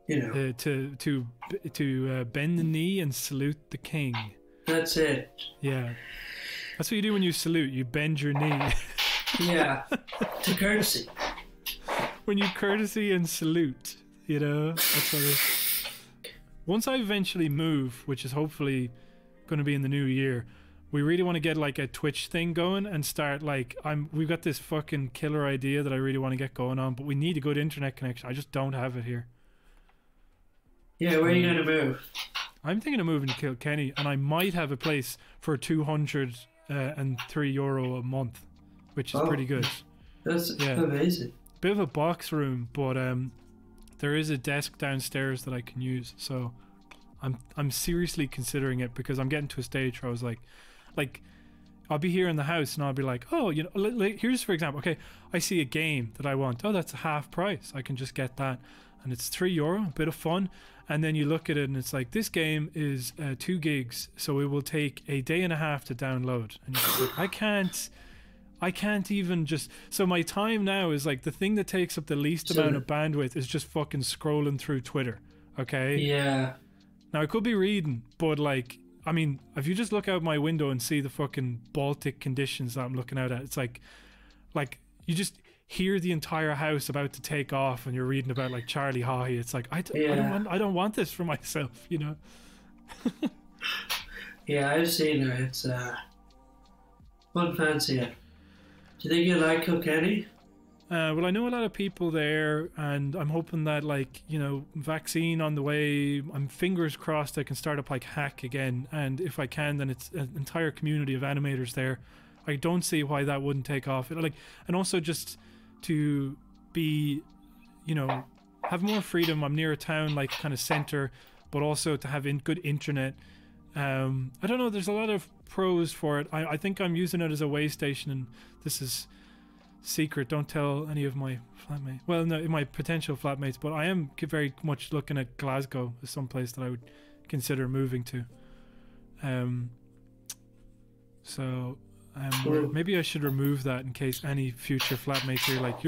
Speaker 4: you know.
Speaker 3: To bend the knee and salute the king.
Speaker 4: That's it.
Speaker 3: Yeah. That's what you do when you salute. You bend your knee.
Speaker 4: Yeah. To courtesy.
Speaker 3: When you courtesy and salute, you know. That's what it is. Once I eventually move, which is hopefully going to be in the new year, we really want to get like a Twitch thing going and start like we've got this fucking killer idea that I really want to get going on, but we need a good internet connection. I just don't have it here.
Speaker 4: Yeah, where are you going to move?
Speaker 3: I'm thinking of moving to Kilkenny, and I might have a place for €203 a month, which is pretty good.
Speaker 4: That's amazing.
Speaker 3: Bit of a box room, but there is a desk downstairs that I can use, so I'm seriously considering it, because I'm getting to a stage where I was like I'll be here in the house and I'll be like, oh, you know, like, here's for example, okay, I see a game that I want. Oh, that's half price. I can just get that, and it's €3, a bit of fun. And then you look at it and it's like, this game is 2 gigs, so it will take a day and a half to download. And you're just like, I can't even just. So my time now is like the thing that takes up the least amount of bandwidth is just fucking scrolling through Twitter. Okay.
Speaker 4: Yeah.
Speaker 3: Now I could be reading, but like, I mean, if you just look out my window and see the fucking Baltic conditions that I'm looking out at, it's like you just hear the entire house about to take off, and you're reading about like Charlie Haughey. It's like I don't want this for myself, you know.
Speaker 4: Yeah, I've seen her. It's wouldn't fancy it. Do you think you like Kilkenny?
Speaker 3: Well, I know a lot of people there, and I'm hoping that, like, you know, vaccine on the way. I'm fingers crossed I can start up like Hack again, and if I can, then it's an entire community of animators there. I don't see why that wouldn't take off. Like, and also just to be, you know, have more freedom. I'm near a town, like kind of center, but also to have good internet. I don't know. There's a lot of pros for it. I think I'm using it as a way station, and this is secret. Don't tell any of my flatmates. Well, no, my potential flatmates. But I am very much looking at Glasgow as some place that I would consider moving to. So maybe I should remove that in case any future flatmates are like,